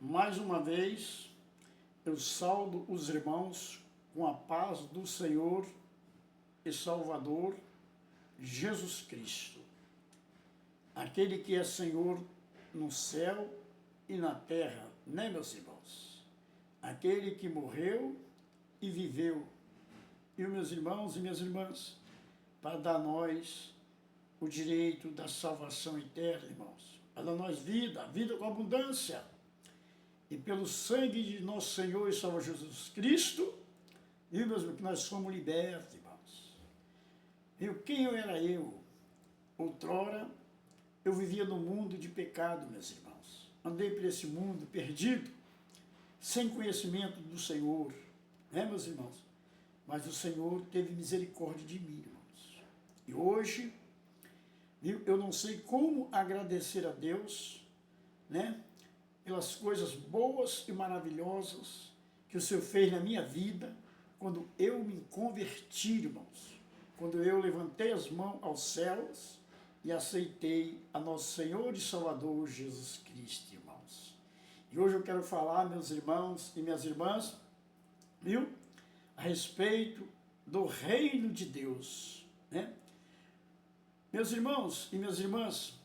Mais uma vez, eu saudo os irmãos com a paz do Senhor e Salvador Jesus Cristo, aquele que é Senhor no céu e na terra, né, meus irmãos? Aquele que morreu e viveu, e meus irmãos e minhas irmãs, para dar a nós o direito da salvação eterna, irmãos, para dar a nós vida, vida com abundância. E pelo sangue de nosso Senhor e Salvador Jesus Cristo, viu, meus irmãos, que nós somos libertos, irmãos. Viu, quem eu era eu? Outrora, eu vivia no mundo de pecado, meus irmãos. Andei por esse mundo perdido, sem conhecimento do Senhor, né, meus irmãos? Mas o Senhor teve misericórdia de mim, irmãos. E hoje, viu, eu não sei como agradecer a Deus, né, pelas coisas boas e maravilhosas que o Senhor fez na minha vida, quando eu me converti, irmãos. Quando eu levantei as mãos aos céus e aceitei a nosso Senhor e Salvador Jesus Cristo, irmãos. E hoje eu quero falar, meus irmãos e minhas irmãs, viu, a respeito do reino de Deus, né? Meus irmãos e minhas irmãs,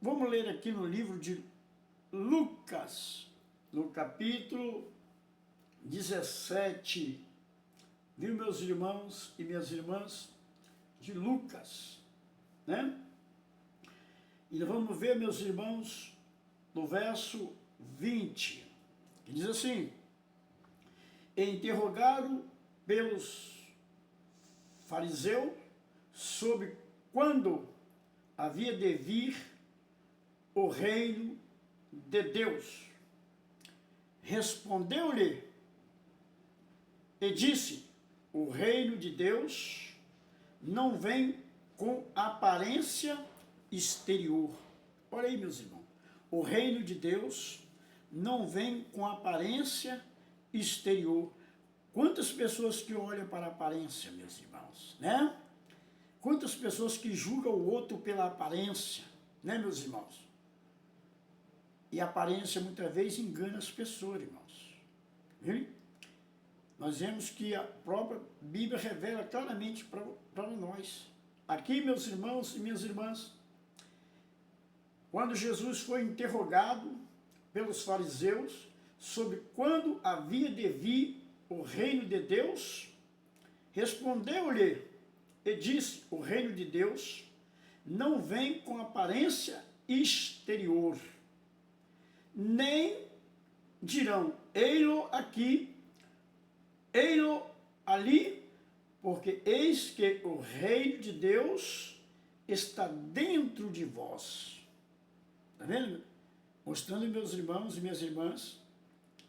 vamos ler aqui no livro de Lucas, no capítulo 17, viu, meus irmãos e minhas irmãs, de Lucas, né? E vamos ver, meus irmãos, no verso 20, que diz assim: e interrogaram pelos fariseus sobre quando havia de vir o reino de Deus. Respondeu-lhe e disse: o reino de Deus não vem com aparência exterior. Olha aí, meus irmãos, o reino de Deus não vem com aparência exterior. Quantas pessoas que olham para a aparência, meus irmãos, né? Quantas pessoas que julgam o outro pela aparência, né, meus irmãos? E a aparência muitas vezes engana as pessoas, irmãos. Viu? Nós vemos que a própria Bíblia revela claramente para nós. Aqui, meus irmãos e minhas irmãs, quando Jesus foi interrogado pelos fariseus sobre quando havia de vir o reino de Deus, respondeu-lhe e disse: o reino de Deus não vem com aparência exterior, nem dirão ei-lo aqui, ei-lo ali, porque eis que o reino de Deus está dentro de vós. Está vendo? Mostrando, meus irmãos e minhas irmãs,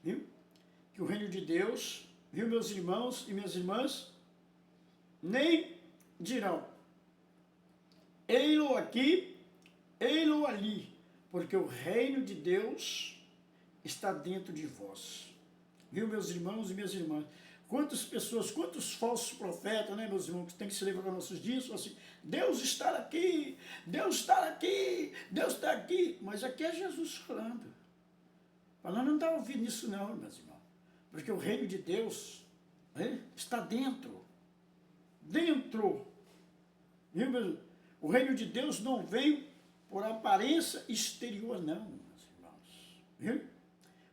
viu? Que o reino de Deus, viu, meus irmãos e minhas irmãs, nem dirão ei-lo aqui, ei-lo ali, porque o reino de Deus está dentro de vós. Viu, meus irmãos e minhas irmãs? Quantas pessoas, quantos falsos profetas, né, meus irmãos, que tem que se levar para nossos dias, falam assim: Deus está aqui, Deus está aqui, Deus está aqui. Mas aqui é Jesus falando. Falando, não está ouvindo isso não, meus irmãos. Porque o reino de Deus, né, está dentro. Dentro. Viu, meus irmãos? O reino de Deus não veio por aparência exterior, não, meus irmãos. Viu?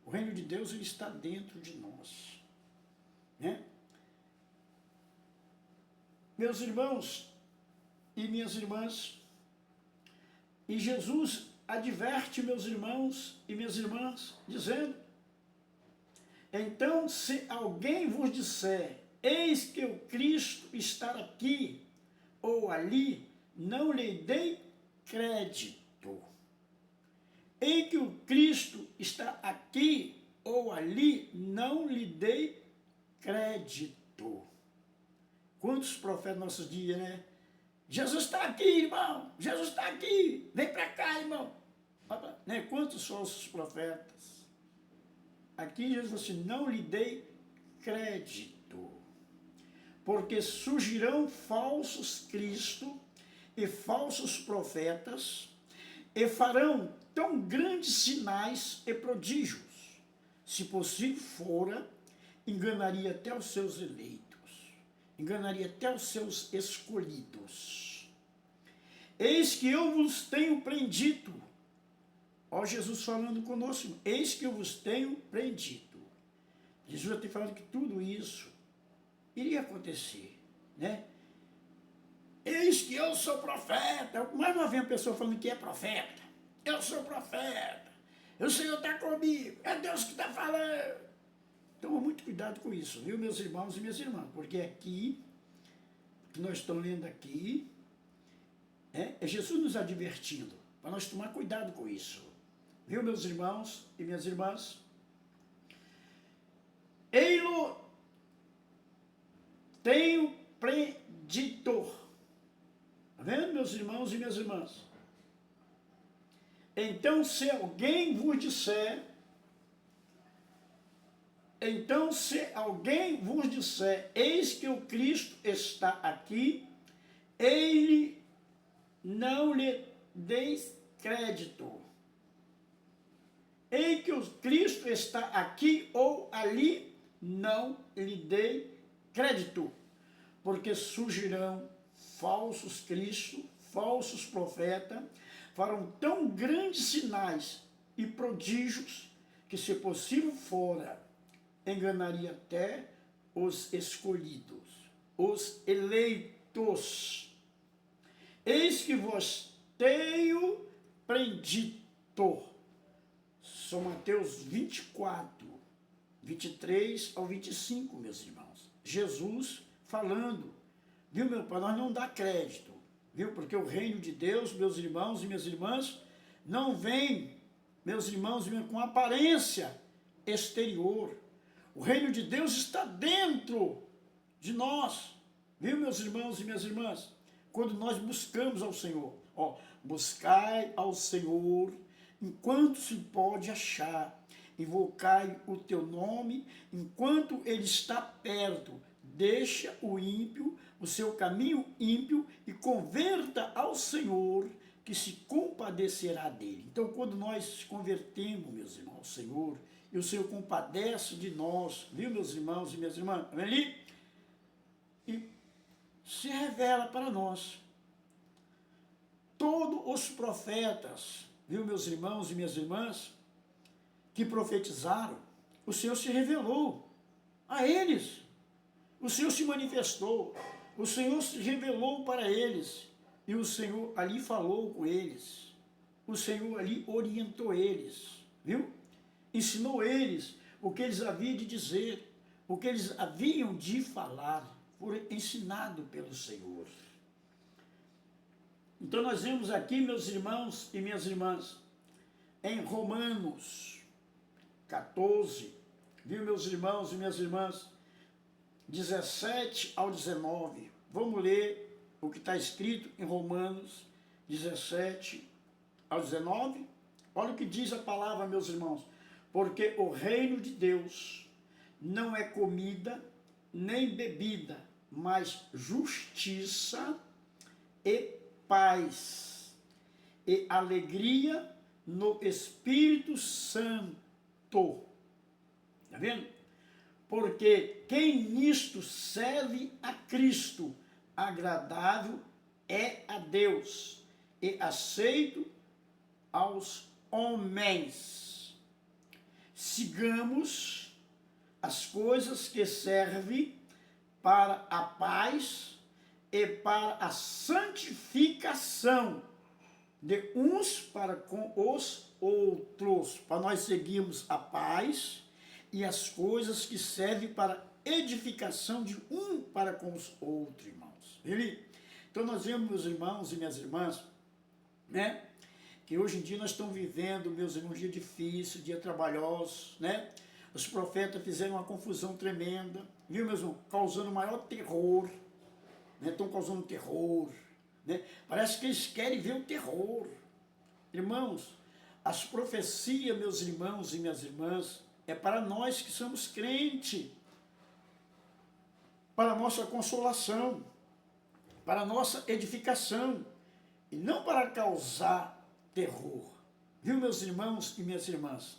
O reino de Deus, ele está dentro de nós, né? Meus irmãos e minhas irmãs, e Jesus adverte, meus irmãos e minhas irmãs, dizendo: então, se alguém vos disser, eis que o Cristo está aqui ou ali, não lhe dei crédito. Em que o Cristo está aqui ou ali, não lhe dei crédito. Quantos profetas nossos dias, né? Jesus está aqui, irmão. Jesus está aqui. Vem para cá, irmão. Né? Quantos falsos profetas? Aqui Jesus falou assim: não lhe dei crédito. Porque surgirão falsos Cristo e falsos profetas, e farão tão grandes sinais e prodígios. Se possível fora, enganaria até os seus eleitos, enganaria até os seus escolhidos. Eis que eu vos tenho prendido. Ó Jesus falando conosco, eis que eu vos tenho prendido. Jesus já tem falado que tudo isso iria acontecer, né? Eis que eu sou profeta. Mais uma vez a pessoa falando que é profeta. Eu sou profeta. O Senhor está comigo. É Deus que está falando. Toma muito cuidado com isso, viu, meus irmãos e minhas irmãs? Porque aqui, o que nós estamos lendo aqui, é Jesus nos advertindo, para nós tomar cuidado com isso. Viu, meus irmãos e minhas irmãs? Ei-lo tenho prendido. Está vendo, meus irmãos e minhas irmãs? Então, se alguém vos disser, eis que o Cristo está aqui, ele não lhe deis crédito. Eis que o Cristo está aqui ou ali, não lhe dei crédito, porque surgirão falsos cristos, falsos profetas, farão tão grandes sinais e prodígios que, se possível fora, enganaria até os escolhidos, os eleitos. Eis que vos tenho prendido. São Mateus 24, 23 ao 25, meus irmãos. Jesus falando, viu, meu, para nós não dar crédito, viu, porque o reino de Deus, meus irmãos e minhas irmãs, não vem, meus irmãos e minhas, com aparência exterior. O reino de Deus está dentro de nós, viu, meus irmãos e minhas irmãs? Quando nós buscamos ao Senhor, buscai ao Senhor enquanto se pode achar, invocai o teu nome enquanto ele está perto. Deixa o ímpio, o seu caminho ímpio, e converta ao Senhor, que se compadecerá dele. Então, quando nós convertemos, meus irmãos, ao Senhor, e o Senhor compadece de nós, viu, meus irmãos e minhas irmãs, ali, e se revela para nós. Todos os profetas, viu, meus irmãos e minhas irmãs, que profetizaram, o Senhor se revelou a eles. O Senhor se manifestou, o Senhor se revelou para eles, e o Senhor ali falou com eles, o Senhor ali orientou eles, viu? Ensinou eles o que eles haviam de dizer, o que eles haviam de falar, foi ensinado pelo Senhor. Então nós vemos aqui, meus irmãos e minhas irmãs, em Romanos 14, viu, meus irmãos e minhas irmãs, 17 ao 19. Vamos ler o que está escrito em Romanos 17 ao 19. Olha o que diz a palavra, meus irmãos. Porque o reino de Deus não é comida nem bebida, mas justiça e paz e alegria no Espírito Santo. Está vendo? Porque quem nisto serve a Cristo, agradável é a Deus e aceito aos homens. Sigamos as coisas que servem para a paz e para a santificação de uns para com os outros, para nós seguirmos a paz e as coisas que servem para edificação de um para com os outros, irmãos. Então nós vemos, meus irmãos e minhas irmãs, né, que hoje em dia nós estamos vivendo, meus irmãos, dia difícil, dia trabalhoso, né? Os profetas fizeram uma confusão tremenda, viu, meus irmãos, causando maior terror, né? Estão causando terror, né? Parece que eles querem ver o terror. Irmãos, as profecias, meus irmãos e minhas irmãs, é para nós que somos crentes, para a nossa consolação, para a nossa edificação, e não para causar terror. Viu, meus irmãos e minhas irmãs?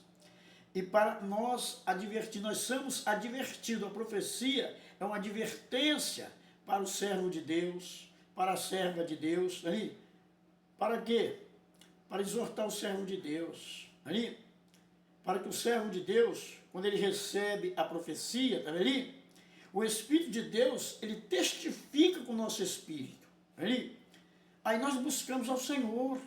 E para nós advertir, nós somos advertidos. A profecia é uma advertência para o servo de Deus, para a serva de Deus. Ali. Para quê? Para exortar o servo de Deus. Ali. Para que o servo de Deus, quando ele recebe a profecia, tá ali? O Espírito de Deus, ele testifica com o nosso espírito. Ali. Aí nós buscamos ao Senhor.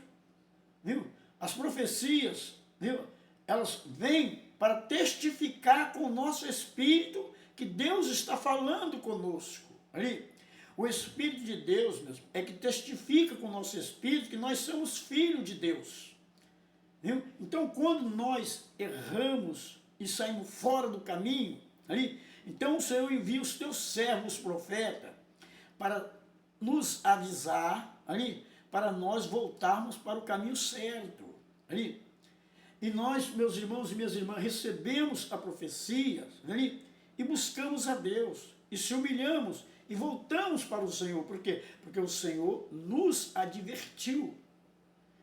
Viu? As profecias, viu? Elas vêm para testificar com o nosso espírito que Deus está falando conosco. Ali. O Espírito de Deus mesmo é que testifica com o nosso espírito que nós somos filhos de Deus. Viu? Então, quando nós erramos e saímos fora do caminho, ali, então o Senhor envia os teus servos profetas para nos avisar, ali, para nós voltarmos para o caminho certo. Ali. E nós, meus irmãos e minhas irmãs, recebemos a profecia ali, e buscamos a Deus, e se humilhamos, e voltamos para o Senhor. Por quê? Porque o Senhor nos advertiu.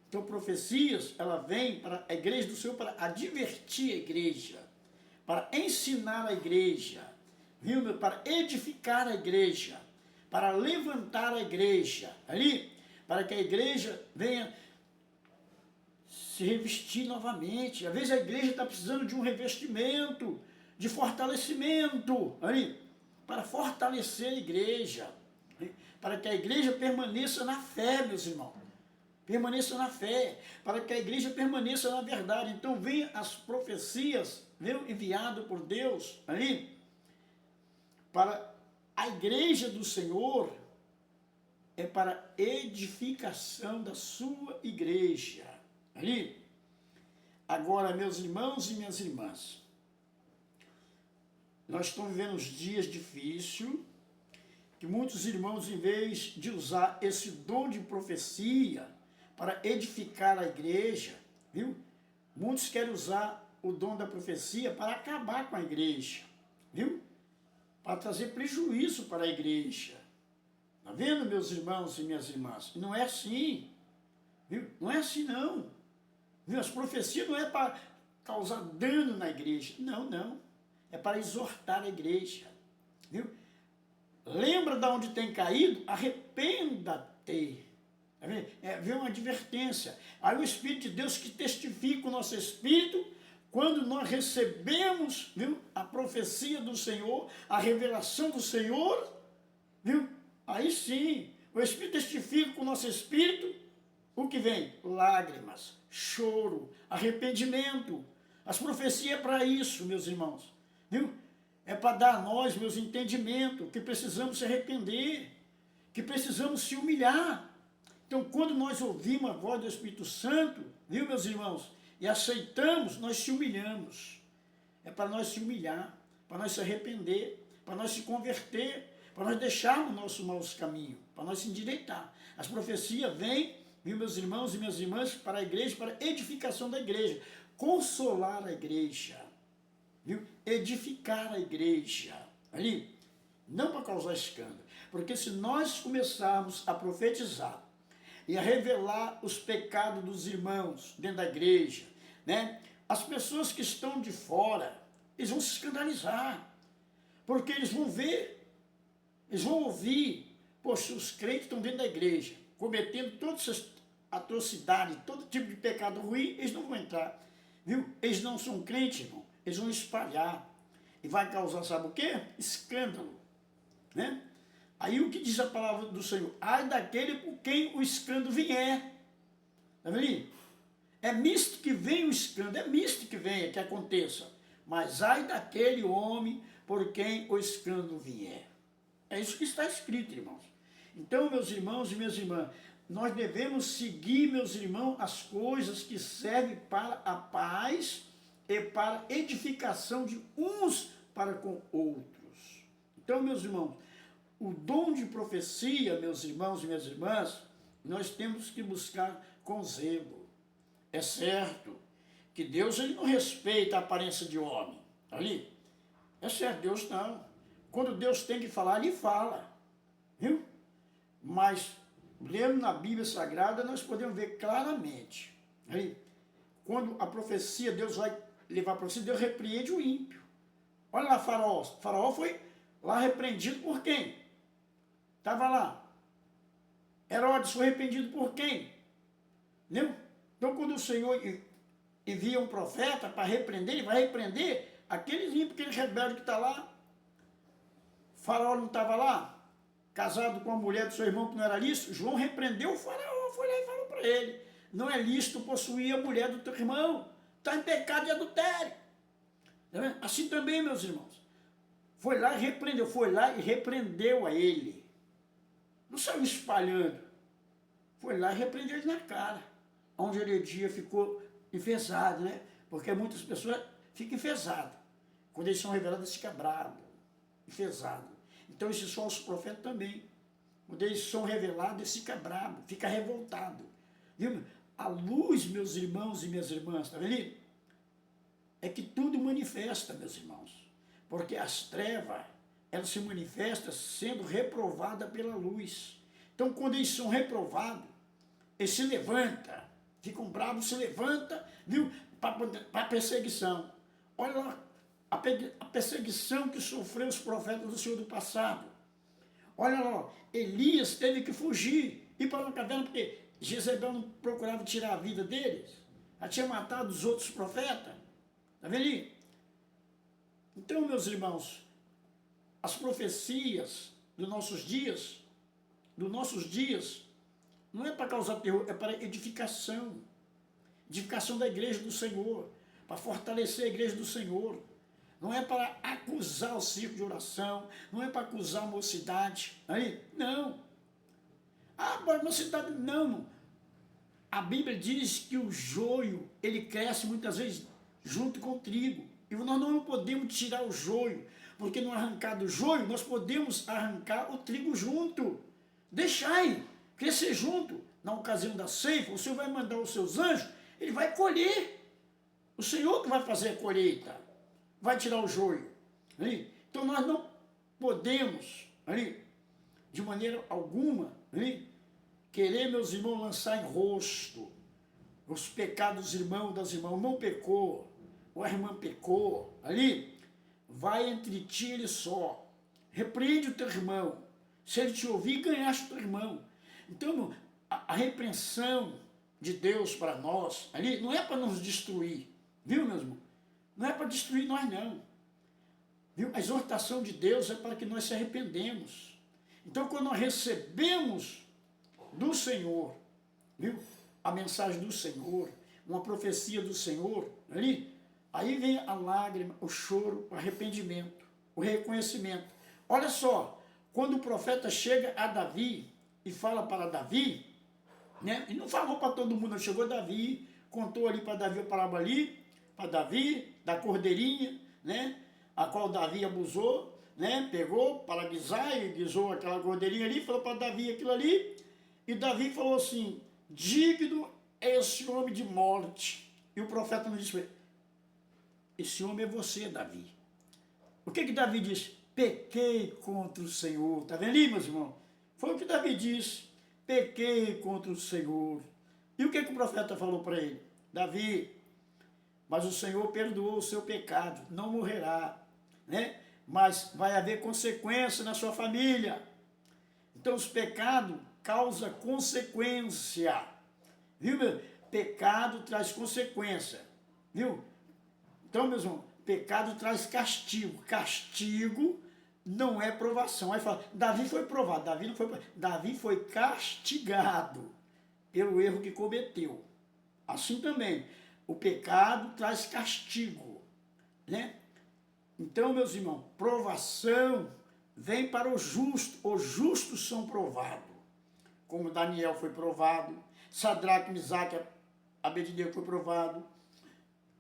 Então, profecias, ela vem para a igreja do Senhor para advertir a igreja, para ensinar a igreja, viu? Para edificar a igreja, para levantar a igreja, ali, para que a igreja venha se revestir novamente. Às vezes a igreja está precisando de um revestimento, de fortalecimento, ali, para fortalecer a igreja, para que a igreja permaneça na fé, meus irmãos. Permaneça na fé, para que a igreja permaneça na verdade. Então vem as profecias, viu, enviado por Deus ali, para a igreja do Senhor, é para edificação da sua igreja. Ali. Agora, meus irmãos e minhas irmãs, nós estamos vivendo uns dias difíceis, que muitos irmãos, em vez de usar esse dom de profecia para edificar a igreja, viu? Muitos querem usar o dom da profecia para acabar com a igreja, viu? Para trazer prejuízo para a igreja. Está vendo, meus irmãos e minhas irmãs? Não é assim, viu? Não é assim, não. Viu? As profecias não é para causar dano na igreja. Não, não. É para exortar a igreja. Viu? Lembra de onde tem caído? Arrependa-te. Vem uma advertência. Aí o Espírito de Deus que testifica o nosso espírito, quando nós recebemos, viu, a profecia do Senhor, a revelação do Senhor, viu? Aí sim, o Espírito testifica com o nosso espírito, o que vem? Lágrimas, choro, arrependimento. As profecias é para isso, meus irmãos. Viu? É para dar a nós, meus entendimentos, que precisamos se arrepender, que precisamos se humilhar. Então, quando nós ouvimos a voz do Espírito Santo, viu, meus irmãos, e aceitamos, nós se humilhamos. É para nós se humilhar, para nós se arrepender, para nós se converter, para nós deixarmos o nosso maus caminho, para nós se endireitar. As profecias vêm, viu, meus irmãos e minhas irmãs, para a igreja, para a edificação da igreja, consolar a igreja, viu? Edificar a igreja, ali, não para causar escândalo, porque se nós começarmos a profetizar e a revelar os pecados dos irmãos dentro da igreja, né? As pessoas que estão de fora, eles vão se escandalizar, porque eles vão ver, eles vão ouvir, poxa, os crentes estão dentro da igreja, cometendo todas essas atrocidades, todo tipo de pecado ruim, eles não vão entrar, viu? Eles não são crentes, irmão, eles vão espalhar, e vai causar, sabe o quê? Escândalo, né? Aí o que diz a palavra do Senhor? Ai daquele por quem o escândalo vier. Está vendo? É misto que vem o escândalo, é misto que venha, que aconteça. Mas ai daquele homem por quem o escândalo vier. É isso que está escrito, irmãos. Então, meus irmãos e minhas irmãs, nós devemos seguir, meus irmãos, as coisas que servem para a paz e para a edificação de uns para com outros. Então, meus irmãos, o dom de profecia, meus irmãos e minhas irmãs, nós temos que buscar com zelo. É certo que Deus ele não respeita a aparência de homem. Ali, é certo, Deus não. Quando Deus tem que falar, ele fala. Viu? Mas, lendo na Bíblia Sagrada, nós podemos ver claramente, Aí, quando a profecia, Deus vai levar a profecia, Deus repreende o ímpio. Olha lá Faraó. Faraó foi lá repreendido por quem? Estava lá. Herodes foi repreendido por quem? Entendeu? Então, quando o Senhor envia um profeta para repreender, ele vai repreender aqueles ímpios, aqueles rebeldes que estão lá. Faraó não estava lá, casado com a mulher do seu irmão que não era lícito. João repreendeu o Faraó, foi lá e falou para ele: não é lícito possuir a mulher do teu irmão, está em pecado de adultério. Tá, assim também, meus irmãos, foi lá e repreendeu a ele. Não saiu espalhando, foi lá e repreendeu ele na cara, onde a heredia ficou enfesada, né? Porque muitas pessoas ficam enfesadas. Quando eles são revelados, fica bravo, enfesado. Então esses falsos profetas também, quando eles são revelados, eles ficam bravos, ficam revoltados. Viu? A luz, meus irmãos e minhas irmãs, tá vendo? É que tudo manifesta, meus irmãos. Porque as trevas, elas se manifestam sendo reprovadas pela luz. Então, quando eles são reprovados, eles se levantam, ficam bravos, se levantam, viu? Para perseguição. Olha lá, a perseguição que sofreu os profetas do Senhor do passado. Olha lá, Elias teve que fugir, ir para uma caverna, porque Jezebel não procurava tirar a vida deles. Ela tinha matado os outros profetas. Está vendo aí? Então, meus irmãos, as profecias dos nossos dias, não é para causar terror, é para edificação da igreja do Senhor, para fortalecer a igreja do Senhor. Não é para acusar o círculo de oração, não é para acusar a mocidade, aí, não. Ah, mas a mocidade, não. A Bíblia diz que o joio, ele cresce muitas vezes junto com o trigo. E nós não podemos tirar o joio, porque no arrancar do joio, nós podemos arrancar o trigo junto. Deixai crescer junto. Na ocasião da ceifa, o Senhor vai mandar os seus anjos, ele vai colher. O Senhor que vai fazer a colheita, vai tirar o joio. Então nós não podemos, de maneira alguma, querer, meus irmãos, lançar em rosto os pecados dos irmãos, das irmãs. O irmão pecou, ou a irmã pecou, vai entre ti e ele só. Repreende o teu irmão. Se ele te ouvir, ganhaste o teu irmão. Então, a repreensão de Deus para nós, não é para nos destruir, viu, meus irmãos? Não é para destruir nós, não. Viu? A exortação de Deus é para que nós se arrependemos. Então, quando nós recebemos do Senhor, viu? A mensagem do Senhor, uma profecia do Senhor, aí vem a lágrima, o choro, o arrependimento, o reconhecimento. Olha só, quando o profeta chega a Davi e fala para Davi, né? E não falou para todo mundo, chegou Davi, contou ali para Davi a parábola para Davi, da cordeirinha, né? A qual Davi abusou, né? Pegou para guisar e guisou aquela cordeirinha ali, falou para Davi aquilo ali, e Davi falou assim: digno é esse homem de morte. E o profeta não disse para ele: esse homem é você, Davi. O que Davi disse? Pequei contra o Senhor. Está vendo ali, meus irmãos? Foi o que Davi disse. Pequei contra o Senhor. E o que o profeta falou para ele? Davi, mas o Senhor perdoou o seu pecado, não morrerá, né? Mas vai haver consequência na sua família. Então, os pecados causam consequência. Viu, meu? Pecado traz consequência. Viu? Então, meus irmãos, pecado traz castigo. Castigo não é provação. Aí fala, Davi foi provado. Davi não foi provado. Davi foi castigado pelo erro que cometeu. Assim também, o pecado traz castigo, né? Então, meus irmãos, provação vem para o justo. Os justos são provados. Como Daniel foi provado, Sadraque, Misaque, Abednego foi provado,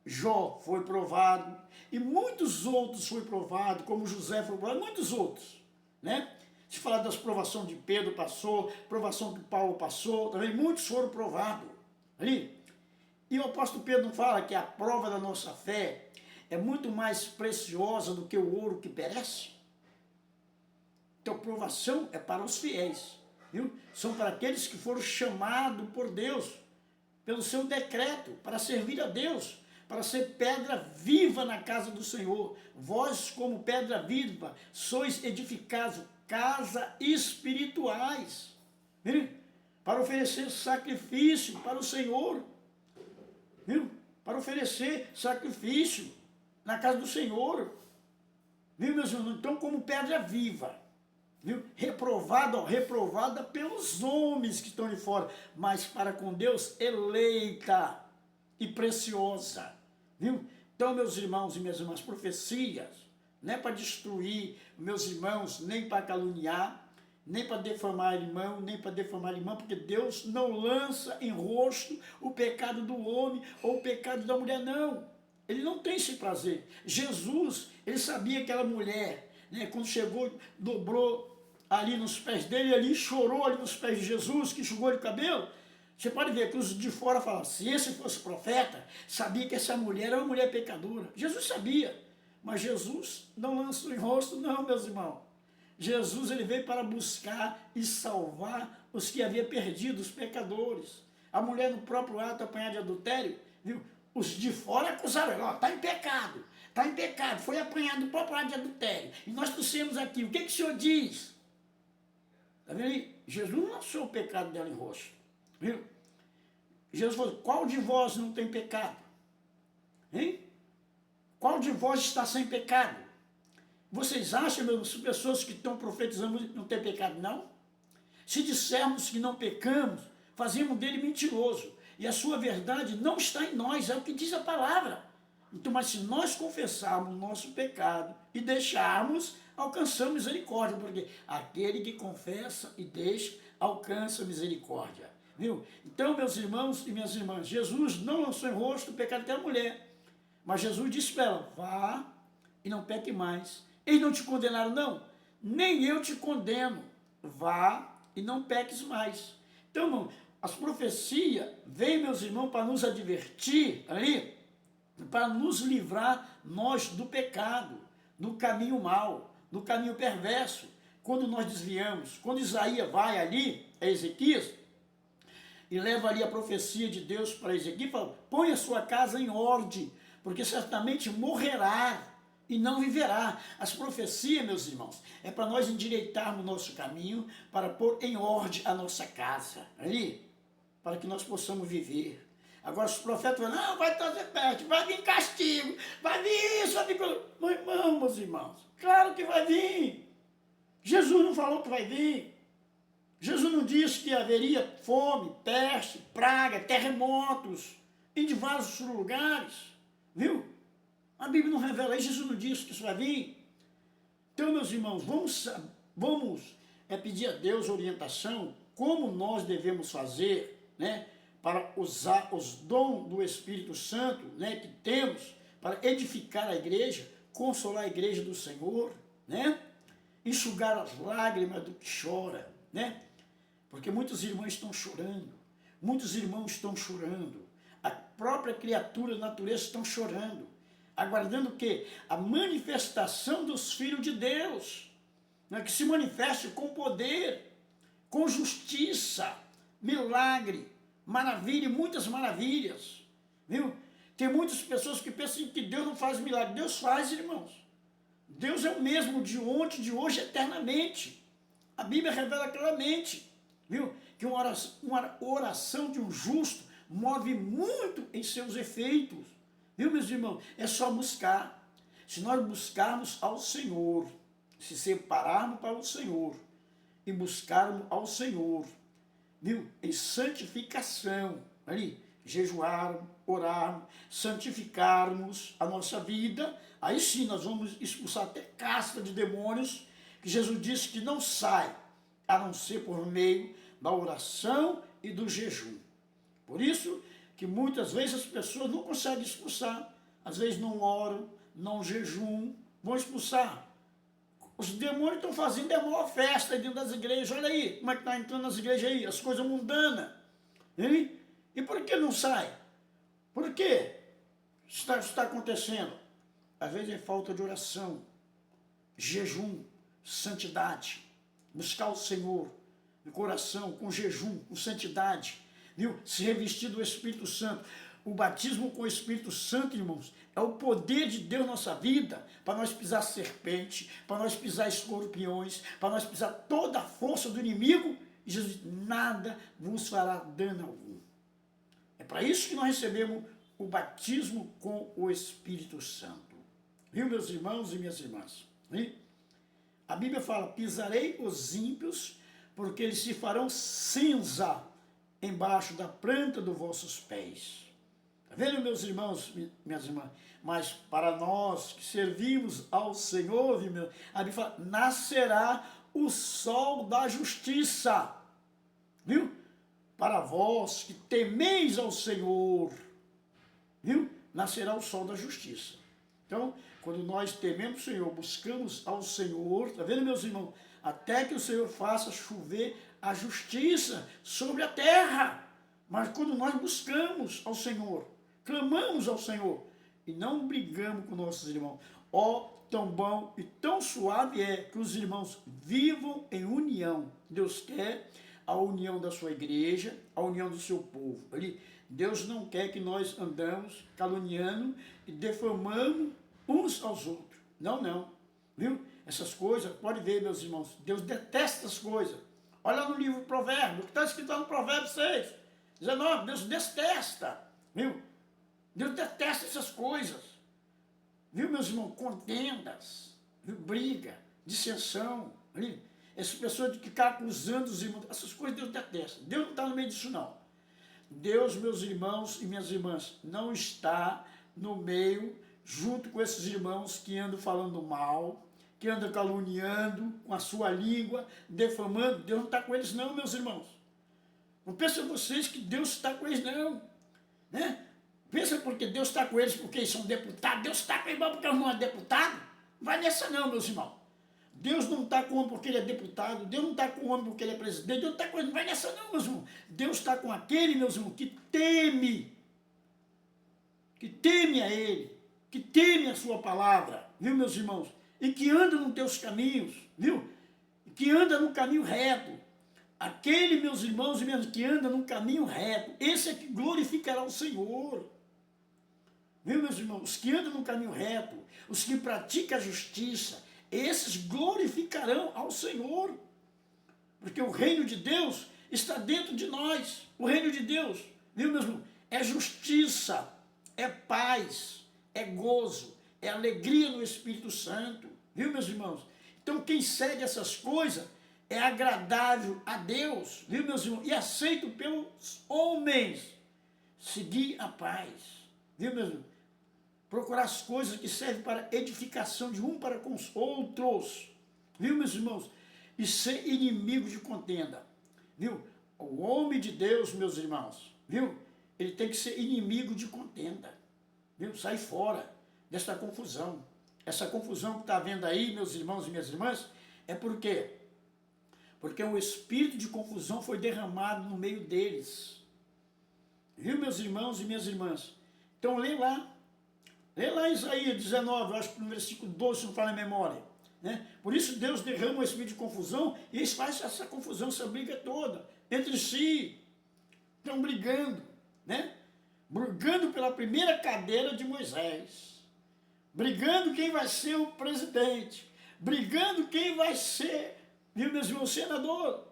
Jó foi provado, e muitos outros foi provado, como José foi provado, muitos outros, né? Se falar das provações de Pedro passou, provação que Paulo passou, também muitos foram provados. E o apóstolo Pedro não fala que a prova da nossa fé é muito mais preciosa do que o ouro que perece? Então, provação é para os fiéis, viu? São para aqueles que foram chamados por Deus pelo seu decreto, para servir a Deus, para ser pedra viva na casa do Senhor. Vós, como pedra viva, sois edificados casa espirituais, viu? Para oferecer sacrifício para o Senhor, viu? Para oferecer sacrifício na casa do Senhor, viu, meus irmãos? Então, como pedra viva, viu? Reprovada pelos homens que estão de fora, mas para com Deus eleita e preciosa, viu? Então, meus irmãos e minhas irmãs, profecias não é para destruir meus irmãos, nem para caluniar, nem para defamar irmão, nem para defamar irmã, porque Deus não lança em rosto o pecado do homem ou o pecado da mulher, não. Ele não tem esse prazer. Jesus, ele sabia que aquela mulher, né, quando chegou, dobrou ali nos pés dele, ali chorou ali nos pés de Jesus, que enxugou o cabelo. Você pode ver que os de fora falam, se esse fosse profeta, sabia que essa mulher era uma mulher pecadora. Jesus sabia, mas Jesus não lançou em rosto, não, meus irmãos. Jesus, ele veio para buscar e salvar os que havia perdido, os pecadores. A mulher no próprio ato apanhada de adultério, viu? Os de fora acusaram ela, está em pecado, foi apanhado no próprio ato de adultério. E nós trouxemos aqui, o que o Senhor diz? Está vendo aí? Jesus não lançou o pecado dela em rosto. Viu? Jesus falou, qual de vós não tem pecado? Hein? Qual de vós está sem pecado? Vocês acham, meus, pessoas que estão profetizando não tem pecado, não? Se dissermos que não pecamos, fazemos dele mentiroso. E a sua verdade não está em nós, é o que diz a palavra. Então, mas se nós confessarmos o nosso pecado e deixarmos, alcançamos misericórdia, porque aquele que confessa e deixa, alcança misericórdia. Viu? Então, meus irmãos e minhas irmãs, Jesus não lançou em rosto o pecado daquela mulher, mas Jesus disse para ela, vá e não peque mais. Eles não te condenaram, não? Nem eu te condeno. Vá e não peques mais. Então, irmão, as profecias vêm, meus irmãos, para nos advertir ali, para nos livrar nós do pecado, do caminho mau, do caminho perverso. Quando nós desviamos, quando Isaías vai ali, a Ezequias, e leva ali a profecia de Deus para Ezequias, fala, põe a sua casa em ordem, porque certamente morrerá e não viverá. As profecias, meus irmãos, é para nós endireitarmos o nosso caminho, para pôr em ordem a nossa casa, ali, para que nós possamos viver. Agora os profetas falam, não, vai trazer peste, vai vir castigo, vai vir isso, vai vir... Mas não, meus irmãos, claro que vai vir. Jesus não falou que vai vir. Jesus não disse que haveria fome, peste, praga, terremotos, em vários lugares, viu? A Bíblia não revela isso, Jesus não disse que isso vai vir. Então, meus irmãos, vamos pedir a Deus orientação, como nós devemos fazer, né, para usar os dons do Espírito Santo, né, que temos, para edificar a igreja, consolar a igreja do Senhor, né, enxugar as lágrimas do que chora, né, porque muitos irmãos estão chorando, a própria criatura, a natureza estão chorando, aguardando o quê? A manifestação dos filhos de Deus, né, que se manifeste com poder, com justiça, milagre, maravilha, muitas maravilhas, viu? Tem muitas pessoas que pensam que Deus não faz milagre. Deus faz, irmãos. Deus é o mesmo de ontem, de hoje, eternamente. A Bíblia revela claramente, viu? Que uma oração de um justo move muito em seus efeitos. Viu, meus irmãos? É só buscar. Se nós buscarmos ao Senhor, se separarmos para o Senhor e buscarmos ao Senhor, viu? Em santificação, ali, jejuarmos, orarmos, santificarmos a nossa vida, aí sim nós vamos expulsar até casta de demônios, que Jesus disse que não sai, a não ser por meio da oração e do jejum. Por isso que muitas vezes as pessoas não conseguem expulsar, às vezes não oram, não jejum, vão expulsar. Os demônios estão fazendo a maior festa dentro das igrejas. Olha aí, como é que está entrando nas igrejas aí, as coisas mundanas. Hein? E por que não sai? Por que está acontecendo? Às vezes é falta de oração, jejum, santidade. Buscar o Senhor no coração, com jejum, com santidade. viu? Se revestir do Espírito Santo. O batismo com o Espírito Santo, irmãos, é o poder de Deus na nossa vida, para nós pisar serpente, para nós pisar escorpiões, para nós pisar toda a força do inimigo, e Jesus diz, nada vos fará dano algum. É para isso que nós recebemos o batismo com o Espírito Santo. Viu, meus irmãos e minhas irmãs? Viu? A Bíblia fala, pisarei os ímpios, porque eles se farão cinza embaixo da planta dos vossos pés. Está vendo, meus irmãos, minhas irmãs? Mas para nós que servimos ao Senhor, a Bíblia fala, nascerá o sol da justiça. Viu? Para vós que temeis ao Senhor, viu? Nascerá o sol da justiça. Então, quando nós tememos o Senhor, buscamos ao Senhor, está vendo, meus irmãos? Até que o Senhor faça chover a justiça sobre a terra. Mas quando nós buscamos ao Senhor, clamamos ao Senhor e não brigamos com nossos irmãos. Ó, tão bom e tão suave é que os irmãos vivam em união. Deus quer a união da sua igreja, a união do seu povo. Deus não quer que nós andamos caluniando e defamando uns aos outros. Não, não. Viu? Essas coisas, pode ver, meus irmãos, Deus detesta essas coisas. Olha no livro Provérbios, o que está escrito lá no Provérbios 6, 19, Deus detesta. Viu? Deus detesta essas coisas. Viu, meus irmãos? Contendas, viu? Briga, dissensão. Viu? Essas pessoas que ficam acusando os irmãos, essas coisas Deus detesta. Deus não está no meio disso, não. Deus, meus irmãos e minhas irmãs, não está no meio, junto com esses irmãos que andam falando mal, que andam caluniando com a sua língua, defamando. Deus não está com eles, não, meus irmãos. Não pensem vocês que Deus está com eles, não. Né? Pensa porque Deus está com eles porque eles são deputados. Deus está com eles porque eles não é deputado. Não vai nessa, não, meus irmãos. Deus não está com o homem porque ele é deputado, Deus não está com o homem porque ele é presidente, Deus não está com ele, não vai nessa não, meus irmãos. Deus está com aquele, meus irmãos, que teme a ele, que teme a sua palavra, viu, meus irmãos? E que anda nos teus caminhos, viu? Que anda no caminho reto. Aquele, meus irmãos e minhas, que anda no caminho reto, esse é que glorificará o Senhor. Viu, meus irmãos? Os que andam no caminho reto, os que praticam a justiça, esses glorificarão ao Senhor, porque o reino de Deus está dentro de nós. O reino de Deus, viu, meus irmãos? É justiça, é paz, é gozo, é alegria no Espírito Santo, viu, meus irmãos? Então, quem segue essas coisas é agradável a Deus, viu, meus irmãos? E aceito pelos homens. Seguir a paz, viu, meus irmãos? Procurar as coisas que servem para edificação de um para com os outros. Viu, meus irmãos? E ser inimigo de contenda. Viu? O homem de Deus, meus irmãos, viu? Ele tem que ser inimigo de contenda. Viu? Sai fora dessa confusão. Essa confusão que está havendo aí, meus irmãos e minhas irmãs, é por quê? Porque o espírito de confusão foi derramado no meio deles. Viu, meus irmãos e minhas irmãs? Então, lê lá Isaías 19, eu acho que no versículo 12, se não fala em memória. Né? Por isso Deus derrama o espírito de confusão e eles fazem essa confusão, essa briga toda entre si. Estão brigando, né? Brigando pela primeira cadeira de Moisés. Brigando quem vai ser o presidente. Brigando quem vai ser, viu, meus irmãos, o senador.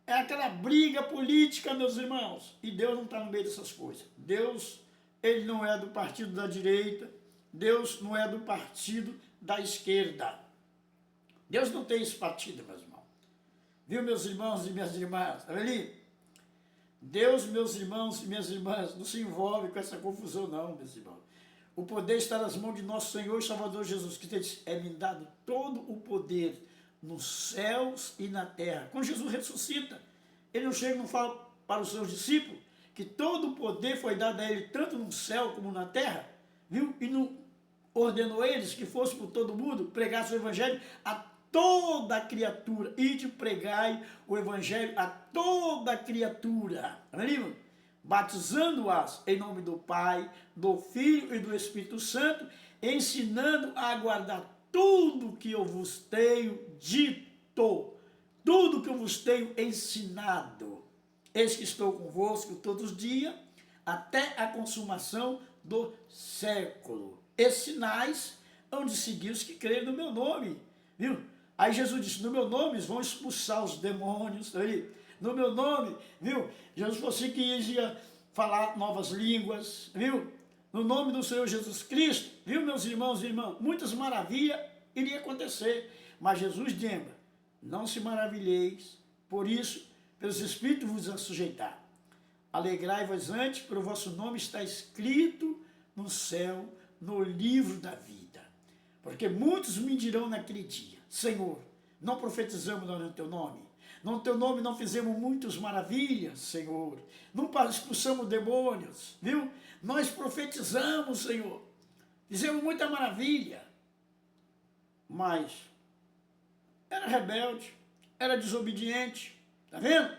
É aquela briga política, meus irmãos. E Deus não está no meio dessas coisas. Deus, ele não é do partido da direita. Deus não é do partido da esquerda. Deus não tem esse partido, meus irmãos. Viu, meus irmãos e minhas irmãs? Olha ali. Deus, meus irmãos e minhas irmãs, não se envolve com essa confusão, não, meus irmãos. O poder está nas mãos de nosso Senhor e Salvador Jesus Cristo. É-me dado todo o poder nos céus e na terra. Quando Jesus ressuscita, ele não chega e não fala para os seus discípulos que todo o poder foi dado a ele, tanto no céu como na terra, viu? E não ordenou eles que fossem por todo mundo, pregassem o evangelho a toda criatura, e de pregai o evangelho a toda criatura, batizando-as em nome do Pai, do Filho e do Espírito Santo, ensinando a guardar tudo que eu vos tenho dito, tudo que eu vos tenho ensinado. eis que estou convosco todos os dias, até a consumação do século. Esses sinais hão de seguir os que creem no meu nome, viu? Aí Jesus disse, no meu nome vão expulsar os demônios, aí, no meu nome, viu? Jesus falou assim que ia falar novas línguas, viu? No nome do Senhor Jesus Cristo, viu, meus irmãos e irmãs? Muitas maravilhas iriam acontecer, mas Jesus lembra, não se maravilheis, por isso, pelos Espíritos vos assujeitar. Alegrai-vos antes, por o vosso nome está escrito no céu, no livro da vida. Porque muitos me dirão naquele dia, Senhor, não profetizamos no teu nome? No teu nome não fizemos muitas maravilhas, Senhor. Não expulsamos demônios, viu? Nós profetizamos, Senhor. Fizemos muita maravilha. Mas era rebelde, era desobediente, tá vendo?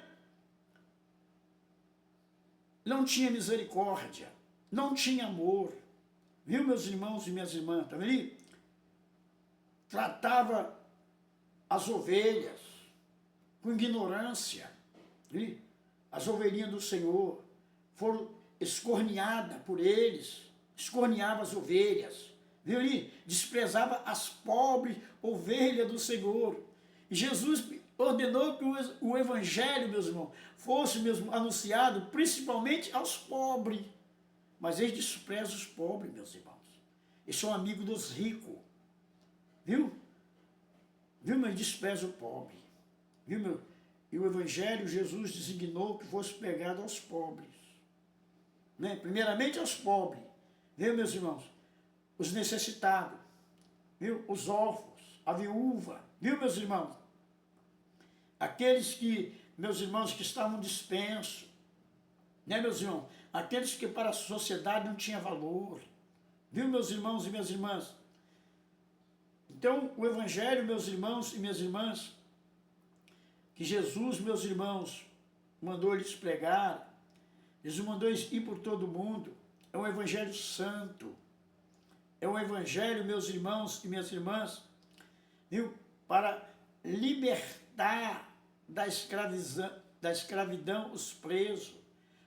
Não tinha misericórdia, não tinha amor. Viu, meus irmãos e minhas irmãs, tá vendo? Tratava as ovelhas com ignorância. Viu? As ovelhinhas do Senhor foram escorneadas por eles, escorneava as ovelhas. Viu ali? Desprezava as pobres ovelhas do Senhor. E Jesus ordenou que o evangelho, meus irmãos, fosse mesmo anunciado principalmente aos pobres. Mas eles desprezam os pobres, meus irmãos. Eles são amigos dos ricos. Viu? Viu, mas despreza o pobre. Viu, meu? E o evangelho, Jesus designou que fosse pregado aos pobres. Né? Primeiramente aos pobres. Viu, meus irmãos? Os necessitados. Viu? Os órfãos, a viúva. Viu, meus irmãos? Aqueles que, meus irmãos, que estavam dispensos. Né, meus irmãos? Aqueles que para a sociedade não tinha valor. Viu, meus irmãos e minhas irmãs? Então, o evangelho, meus irmãos e minhas irmãs, que Jesus, meus irmãos, mandou eles pregar, Jesus mandou eles ir por todo mundo, é um evangelho santo, é um evangelho, meus irmãos e minhas irmãs, viu? Para libertar da escravidão os presos,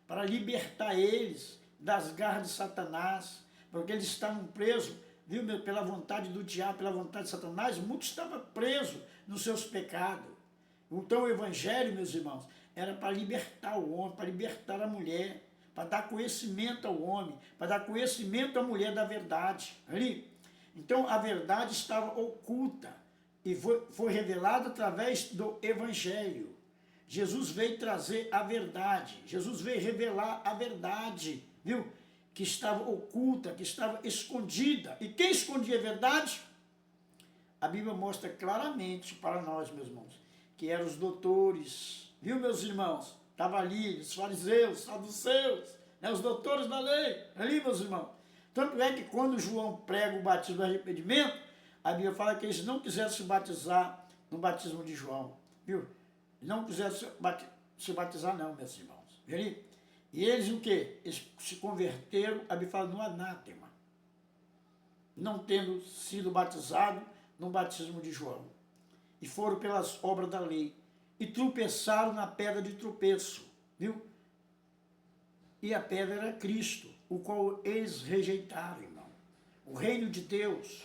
para libertar eles das garras de Satanás, porque eles estavam presos, viu, pela vontade do diabo, pela vontade de Satanás, muitos estavam presos nos seus pecados. Então o evangelho, meus irmãos, era para libertar o homem, para libertar a mulher, para dar conhecimento ao homem, para dar conhecimento à mulher da verdade. Ali. Então a verdade estava oculta e foi revelada através do evangelho. Jesus veio trazer a verdade, Jesus veio revelar a verdade, viu? Que estava oculta, que estava escondida. E quem escondia a verdade? A Bíblia mostra claramente para nós, meus irmãos, que eram os doutores, viu, meus irmãos? Estavam ali, os fariseus, saduceus, né, os doutores da lei, ali, meus irmãos. Tanto é que quando João prega o batismo do arrependimento, a Bíblia fala que eles não quiseram se batizar no batismo de João, viu? Não quiseram se batizar não, meus irmãos. Viu ali? E eles o quê? Eles se converteram, a Bíblia fala, no anátema, não tendo sido batizado no batismo de João. E foram pelas obras da lei. E tropeçaram na pedra de tropeço, viu? E a pedra era Cristo, o qual eles rejeitaram, irmão. O reino de Deus,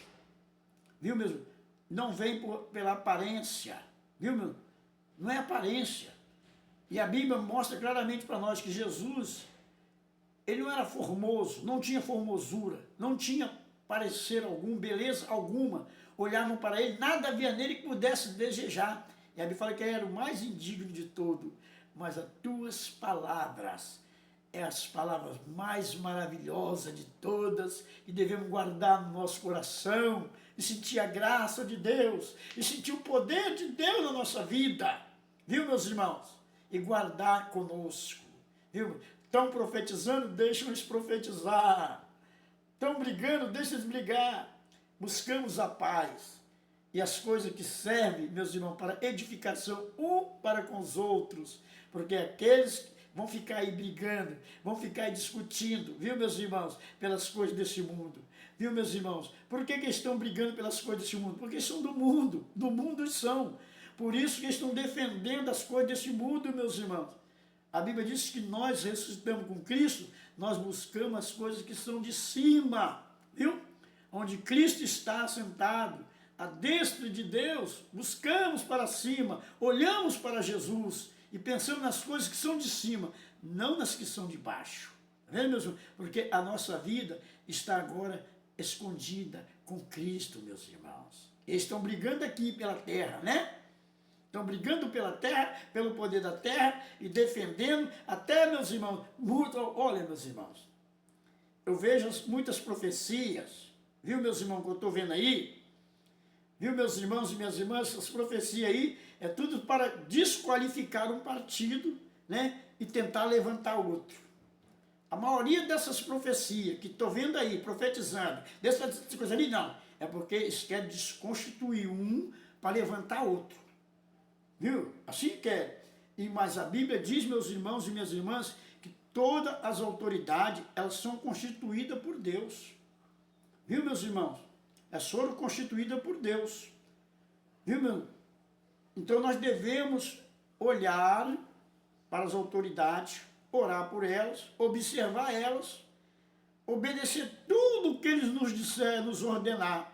viu mesmo? Não vem pela aparência, viu meu? Não é aparência. E a Bíblia mostra claramente para nós que Jesus, ele não era formoso, não tinha formosura, não tinha parecer algum, beleza alguma. Olhavam para ele, nada havia nele que pudesse desejar. E a Bíblia fala que ele era o mais indigno de todo. Mas as tuas palavras é as palavras mais maravilhosas de todas e devemos guardar no nosso coração e sentir a graça de Deus e sentir o poder de Deus na nossa vida. Viu, meus irmãos? E guardar conosco. Viu? Estão profetizando, deixam eles profetizar. Estão brigando, deixa eles brigar. Buscamos a paz e as coisas que servem, meus irmãos, para edificação um para com os outros, porque aqueles que vão ficar aí brigando, vão ficar aí discutindo, viu, meus irmãos, pelas coisas desse mundo, viu, meus irmãos? Por que eles estão brigando pelas coisas desse mundo? Porque são do mundo eles são, por isso que eles estão defendendo as coisas desse mundo, meus irmãos. A Bíblia diz que nós ressuscitamos com Cristo, nós buscamos as coisas que são de cima, viu? Onde Cristo está sentado, à destra de Deus, buscamos para cima, olhamos para Jesus e pensamos nas coisas que são de cima, não nas que são de baixo. Tá vendo, meus irmãos? Porque a nossa vida está agora escondida com Cristo, meus irmãos. Eles estão brigando aqui pela terra, né? Estão brigando pela terra, pelo poder da terra e defendendo, até, meus irmãos, olha, meus irmãos, eu vejo muitas profecias, viu, meus irmãos, que eu estou vendo aí, viu, meus irmãos e minhas irmãs, essas profecias aí, é tudo para desqualificar um partido, né, e tentar levantar outro. A maioria dessas profecias que estou vendo aí, profetizando, dessas coisas ali, não, é porque eles querem desconstituir um para levantar outro. Viu? Assim quer. Mas a Bíblia diz, meus irmãos e minhas irmãs, que todas as autoridades, elas são constituídas por Deus. Viu, meus irmãos? Elas foram constituídas por Deus. Viu, meu? Então nós devemos olhar para as autoridades, orar por elas, observar elas, obedecer tudo o que eles nos disserem, nos ordenar.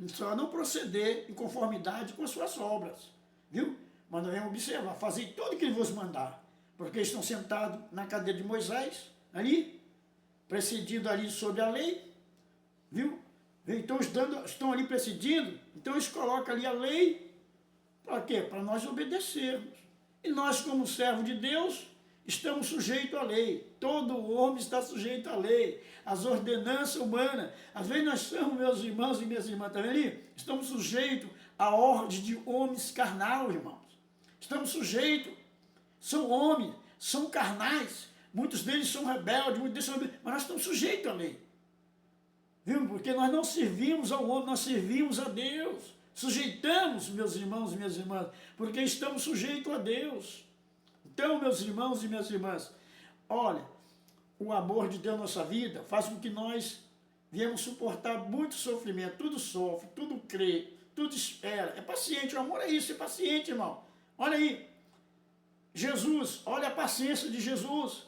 Só não proceder em conformidade com as suas obras. Viu? Mas nós vamos observar, fazer tudo o que ele vos mandar, porque eles estão sentados na cadeira de Moisés, ali, presidindo ali sobre a lei, viu? Então estão ali presidindo, então eles colocam ali a lei, para quê? Para nós obedecermos. E nós, como servo de Deus, estamos sujeitos à lei. Todo homem está sujeito à lei, às ordenanças humanas. Às vezes nós somos, meus irmãos e minhas irmãs, está vendo ali? Estamos sujeitos à ordem de homens carnal, irmãos. Estamos sujeitos, são homens, são carnais, muitos deles são rebeldes, muitos deles são rebeldes, mas nós estamos sujeitos à lei. Viu? Porque nós não servimos ao homem, nós servimos a Deus. Sujeitamos, meus irmãos e minhas irmãs, porque estamos sujeitos a Deus. Então, meus irmãos e minhas irmãs, olha, o amor de Deus na nossa vida faz com que nós viemos suportar muito sofrimento, tudo sofre, tudo crê, tudo espera. É paciente, o amor é isso, é paciente, irmão. Olha aí, Jesus, olha a paciência de Jesus.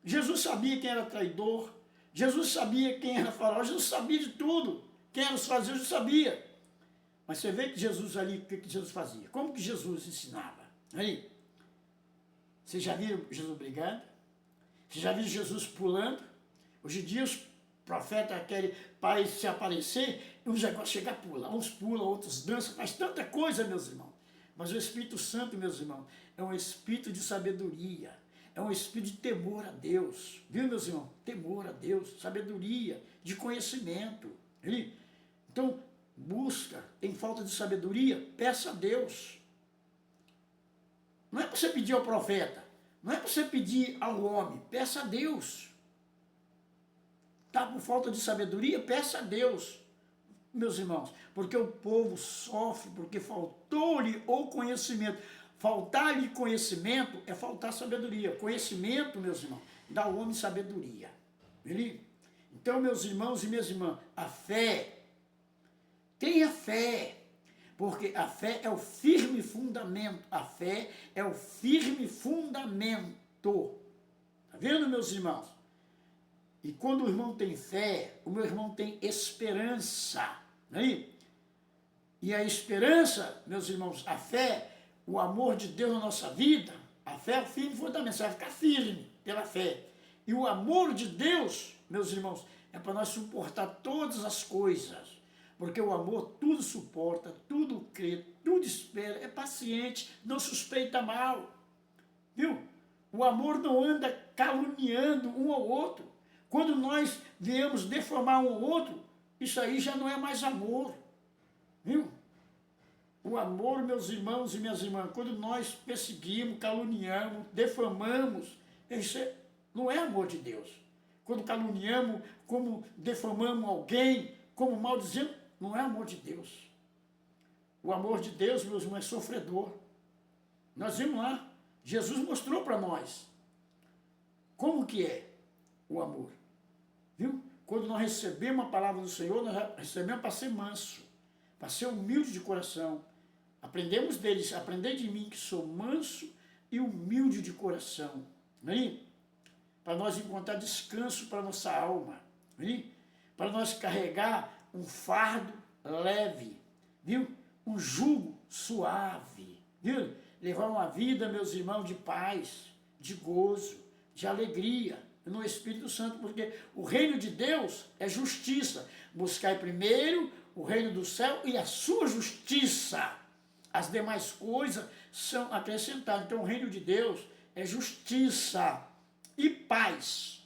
Jesus sabia quem era traidor, Jesus sabia quem era faraó, Jesus sabia de tudo. Quem eram os fariseus, Jesus sabia. Mas você vê que Jesus ali, o que Jesus fazia? Como que Jesus ensinava? Aí, você já viu Jesus brigando? Você já viu Jesus pulando? Hoje em dia os profetas querem para se aparecer, uns negócios chegam a pular, uns pulam, outros dançam, faz tanta coisa, meus irmãos. Mas o Espírito Santo, meus irmãos, é um espírito de sabedoria, é um espírito de temor a Deus. Viu, meus irmãos? Temor a Deus, sabedoria, de conhecimento. Então, busca, em falta de sabedoria, peça a Deus. Não é para você pedir ao profeta, não é para você pedir ao homem, peça a Deus. Está com falta de sabedoria? Peça a Deus. Meus irmãos, porque o povo sofre porque faltou-lhe o conhecimento. Faltar-lhe conhecimento é faltar sabedoria. Conhecimento, meus irmãos, dá ao homem sabedoria. Então, meus irmãos e minhas irmãs, a fé, tenha fé, porque a fé é o firme fundamento. A fé é o firme fundamento. Está vendo, meus irmãos? E quando o irmão tem fé, o meu irmão tem esperança. E a esperança, meus irmãos, a fé, o amor de Deus na nossa vida, a fé é o firme fundamento, você vai ficar firme pela fé. E o amor de Deus, meus irmãos, é para nós suportar todas as coisas, porque o amor tudo suporta, tudo crê, tudo espera, é paciente, não suspeita mal, viu? O amor não anda caluniando um ao outro. Quando nós viemos deformar um ao outro, isso aí já não é mais amor, viu? O amor, meus irmãos e minhas irmãs, quando nós perseguimos, caluniamos, defamamos, isso não é amor de Deus. Quando caluniamos, como defamamos alguém, como maldizemos, não é amor de Deus. O amor de Deus, meus irmãos, é sofredor. Nós vimos lá, Jesus mostrou para nós como que é o amor, viu? Quando nós recebemos a palavra do Senhor, nós recebemos para ser manso, para ser humilde de coração. Aprendemos deles, aprendei de mim que sou manso e humilde de coração, para nós encontrar descanso para nossa alma, para nós carregar um fardo leve, viu? Um jugo suave, viu? Levar uma vida, meus irmãos, de paz, de gozo, de alegria no Espírito Santo, porque o reino de Deus é justiça. Buscai primeiro o reino do céu e a sua justiça. As demais coisas são acrescentadas. Então o reino de Deus é justiça e paz.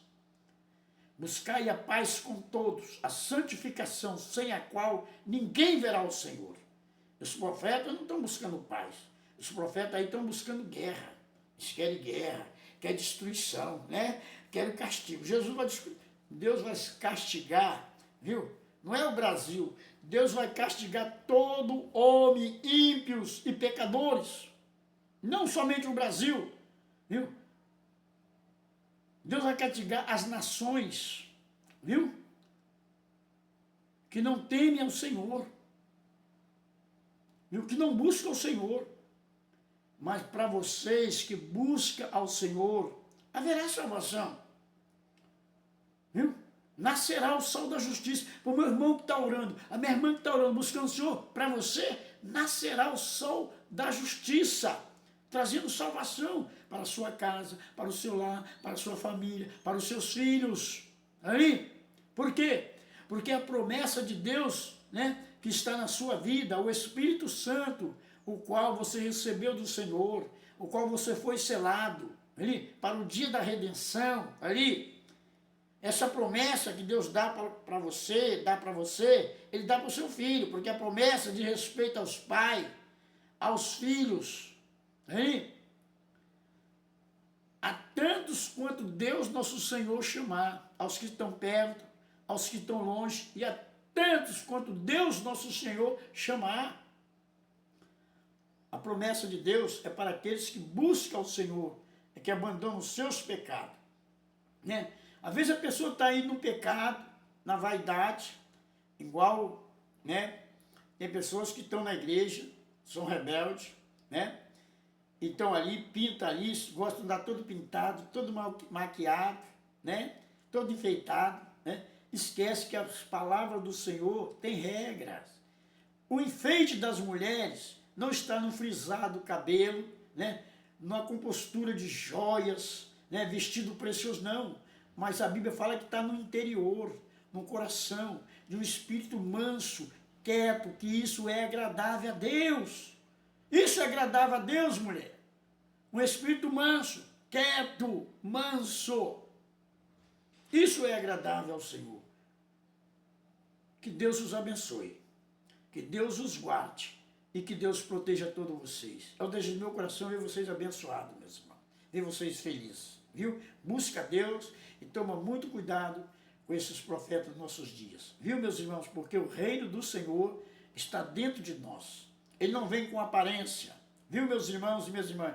Buscai a paz com todos, a santificação, sem a qual ninguém verá o Senhor. Os profetas não estão buscando paz. Os profetas aí estão buscando guerra. Eles querem guerra, querem destruição, né? Querem castigo. Deus vai castigar, viu? Não é o Brasil. Deus vai castigar todo homem, ímpios e pecadores. Não somente o Brasil, viu? Deus vai castigar as nações, viu? Que não temem ao Senhor, viu? Que não buscam o Senhor. Mas para vocês que buscam ao Senhor, haverá salvação, viu? Nascerá o sol da justiça. Para o meu irmão que está orando, a minha irmã que está orando, buscando o Senhor, para você, nascerá o sol da justiça, trazendo salvação para a sua casa, para o seu lar, para a sua família, para os seus filhos. Por quê? Porque a promessa de Deus, né, que está na sua vida, o Espírito Santo, o qual você recebeu do Senhor, o qual você foi selado, para o dia da redenção, essa promessa que Deus dá para você, Ele dá para o seu filho, porque a promessa de respeito aos pais, aos filhos, a tantos quanto Deus nosso Senhor chamar, aos que estão perto, aos que estão longe, e a tantos quanto Deus nosso Senhor chamar. A promessa de Deus é para aqueles que buscam o Senhor, é que abandonam os seus pecados, né? Às vezes a pessoa está aí no pecado, na vaidade, igual, né? Tem pessoas que estão na igreja, são rebeldes, né? E estão ali, pinta ali, gostam de andar todo pintado, todo maquiado, né? Todo enfeitado, né? Esquece que as palavras do Senhor têm regras. O enfeite das mulheres não está no frisado cabelo, né? Na compostura de joias, né? Vestido precioso, não. Mas a Bíblia fala que está no interior, no coração, de um espírito manso, quieto, que isso é agradável a Deus. Isso é agradável a Deus, mulher. Um espírito manso, quieto, manso. Isso é agradável ao Senhor. Que Deus os abençoe. Que Deus os guarde. E que Deus proteja todos vocês. É o desejo do meu coração ver vocês abençoados, meus irmãos. Ver vocês felizes. Viu? Busca Deus e toma muito cuidado com esses profetas dos nossos dias. Viu, meus irmãos? Porque o reino do Senhor está dentro de nós. Ele não vem com aparência. Viu, meus irmãos e minhas irmãs?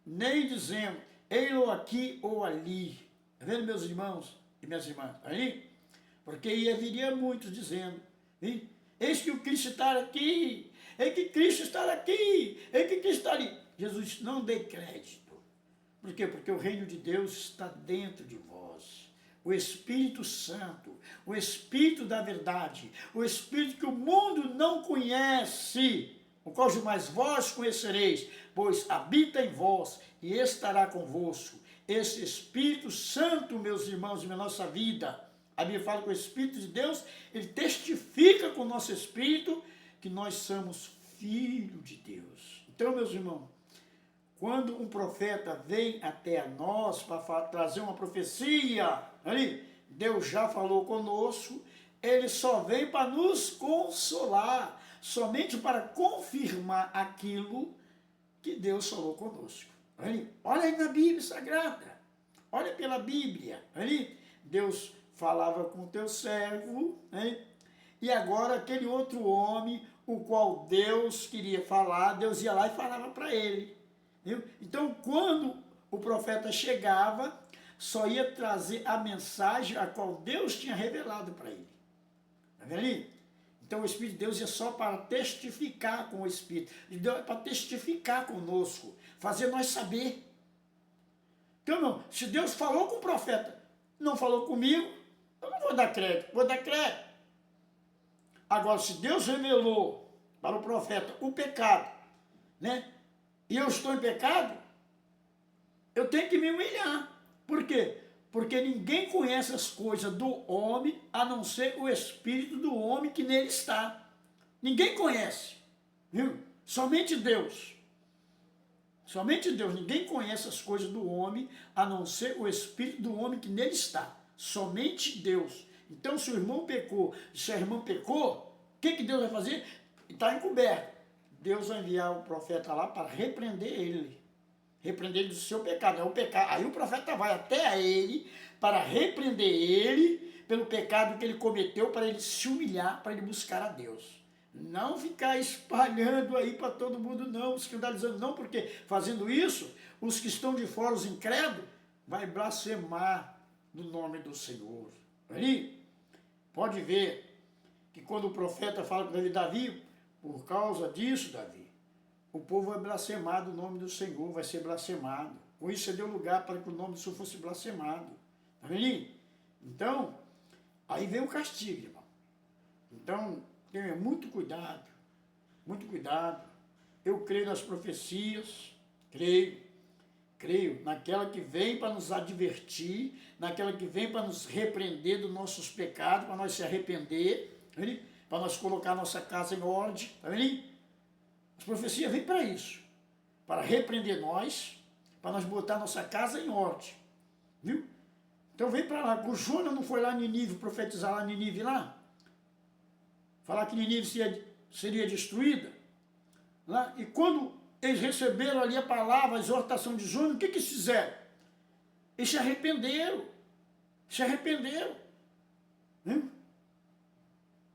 Nem dizendo, ei-lo aqui ou ali. Tá vendo, meus irmãos e minhas irmãs? Porque viria muitos dizendo, hein? Eis que o Cristo está aqui, eis que Cristo está aqui, eis que Cristo está ali. Jesus, não dê crédito. Por quê? Porque o reino de Deus está dentro de vós. O Espírito Santo, o Espírito da verdade, o Espírito que o mundo não conhece, o qual jamais vós conhecereis, pois habita em vós e estará convosco. Esse Espírito Santo, meus irmãos, na nossa vida, a Bíblia fala que o Espírito de Deus, ele testifica com o nosso Espírito que nós somos filhos de Deus. Então, meus irmãos, quando um profeta vem até a nós para trazer uma profecia, Deus já falou conosco, ele só vem para nos consolar, somente para confirmar aquilo que Deus falou conosco. Olha aí na Bíblia Sagrada, olha pela Bíblia, Deus falava com o teu servo, e agora aquele outro homem, o qual Deus queria falar, Deus ia lá e falava para ele. Viu? Então, quando o profeta chegava, só ia trazer a mensagem a qual Deus tinha revelado para ele. Tá vendo ali? Então o Espírito de Deus é só para testificar com o Espírito. Deus é para testificar conosco, fazer nós saber. Então, irmão, se Deus falou com o profeta, não falou comigo, eu não vou dar crédito, vou dar crédito. Agora, se Deus revelou para o profeta o pecado, né? E eu estou em pecado, eu tenho que me humilhar. Por quê? Porque ninguém conhece as coisas do homem, a não ser o espírito do homem que nele está. Ninguém conhece, viu? Somente Deus. Somente Deus. Ninguém conhece as coisas do homem, a não ser o espírito do homem que nele está. Somente Deus. Então, se o irmão pecou, se a irmã pecou, o que Deus vai fazer? Está encoberto. Deus vai enviar o profeta lá para repreender ele. Repreender ele do seu pecado. É o pecado. Aí o profeta vai até a ele para repreender ele pelo pecado que ele cometeu, para ele se humilhar, para ele buscar a Deus. Não ficar espalhando aí para todo mundo, não, escandalizando, não, porque fazendo isso, os que estão de fora, os incrédulos, vai blasfemar no nome do Senhor. Aí, pode ver que quando o profeta fala com Davi, por causa disso, Davi, o povo vai blasfemar do nome do Senhor, vai ser blasfemado. Com isso, você deu lugar para que o nome do Senhor fosse blasfemado. Tá vendo? Então, aí vem o castigo, irmão. Então, tenha muito cuidado, muito cuidado. Eu creio nas profecias, creio naquela que vem para nos advertir, naquela que vem para nos repreender dos nossos pecados, para nós se arrepender, tá vendo? Para nós colocar nossa casa em ordem, tá vendo? As profecias vêm para isso, para repreender nós, para nós botar nossa casa em ordem, viu? Então vem para lá. O Jonas não foi lá em Nínive profetizar lá em Nínive lá? Falar que Nínive seria destruída? Lá? E quando eles receberam ali a palavra, a exortação de Jonas, o que eles fizeram? Eles se arrependeram. Viu?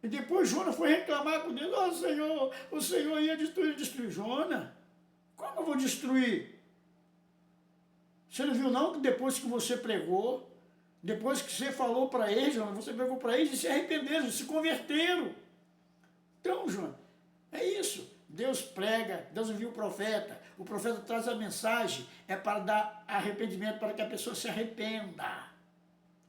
E depois Jonas foi reclamar com Deus: oh, Senhor, o Senhor ia destruir Jonas. Como eu vou destruir? Você não viu não que depois que você pregou, depois que você falou para eles, você pregou para eles e se arrependeram, se converteram. Então, João, é isso. Deus prega, Deus envia o profeta traz a mensagem, é para dar arrependimento, para que a pessoa se arrependa.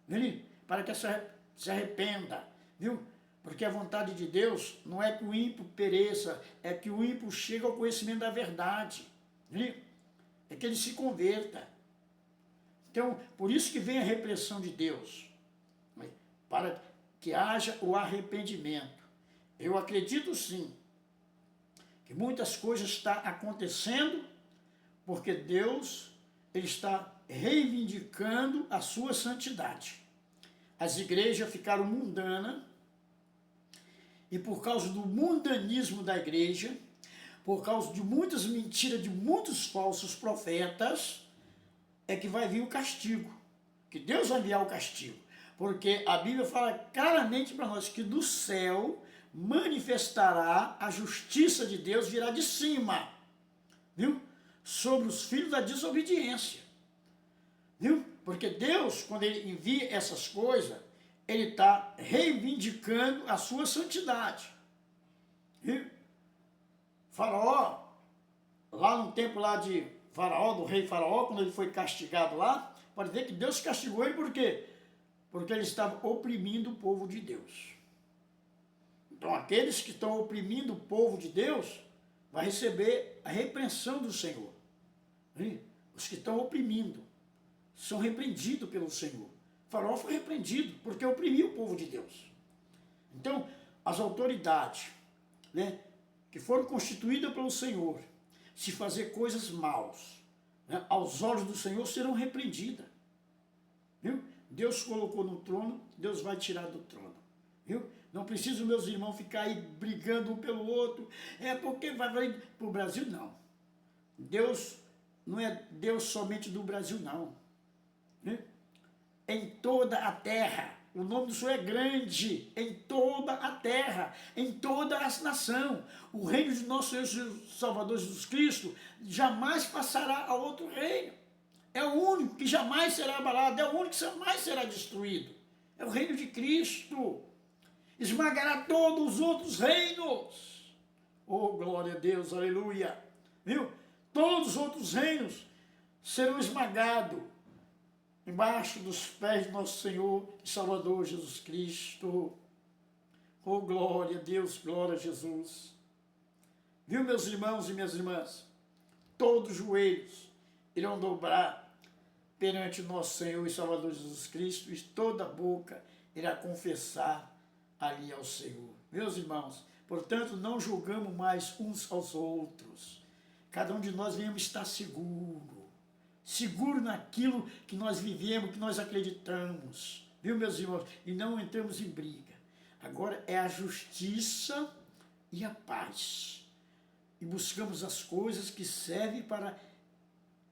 Viu? Para que se arrependa, viu? Porque a vontade de Deus não é que o ímpio pereça, é que o ímpio chegue ao conhecimento da verdade. Viu? É que ele se converta. Então, por isso que vem a repressão de Deus, para que haja o arrependimento. Eu acredito sim, que muitas coisas estão acontecendo, porque Deus ele está reivindicando a sua santidade. As igrejas ficaram mundanas, e por causa do mundanismo da igreja, por causa de muitas mentiras, de muitos falsos profetas, é que vai vir o castigo, que Deus vai enviar o castigo, porque a Bíblia fala claramente para nós que do céu manifestará a justiça de Deus, virá de cima, viu? Sobre os filhos da desobediência, viu? Porque Deus, quando ele envia essas coisas, ele está reivindicando a sua santidade, viu? Faraó, lá no tempo lá de Faraó, do rei Faraó, quando ele foi castigado lá, pode ver que Deus castigou ele por quê? Porque ele estava oprimindo o povo de Deus. Então aqueles que estão oprimindo o povo de Deus, vai receber a repreensão do Senhor. Os que estão oprimindo, são repreendidos pelo Senhor. Faraó foi repreendido porque oprimiu o povo de Deus. Então, as autoridades, né, que foram constituídas pelo Senhor, se fazer coisas maus, né, aos olhos do Senhor serão repreendidas. Viu? Deus colocou no trono, Deus vai tirar do trono. Viu? Não preciso, meus irmãos, ficar aí brigando um pelo outro. É porque vai para o Brasil, não. Deus não é Deus somente do Brasil, não. Viu? Em toda a terra. O nome do Senhor é grande, em toda a terra, em toda a nação. O reino de nosso Salvador Jesus Cristo jamais passará a outro reino. É o único que jamais será abalado, é o único que jamais será destruído. É o reino de Cristo. esmagará todos os outros reinos. Oh, glória a Deus, aleluia. Viu? Todos os outros reinos serão esmagados embaixo dos pés do nosso Senhor e Salvador Jesus Cristo. Oh, glória a Deus, glória a Jesus. Viu, meus irmãos e minhas irmãs? Todos os joelhos irão dobrar perante o nosso Senhor e Salvador Jesus Cristo, e toda boca irá confessar ali ao Senhor. Meus irmãos, portanto, não julgamos mais uns aos outros. Cada um de nós venhamos estar seguro naquilo que nós vivemos, que nós acreditamos. Viu, meus irmãos? E não entramos em briga. Agora é a justiça e a paz. E buscamos as coisas que servem para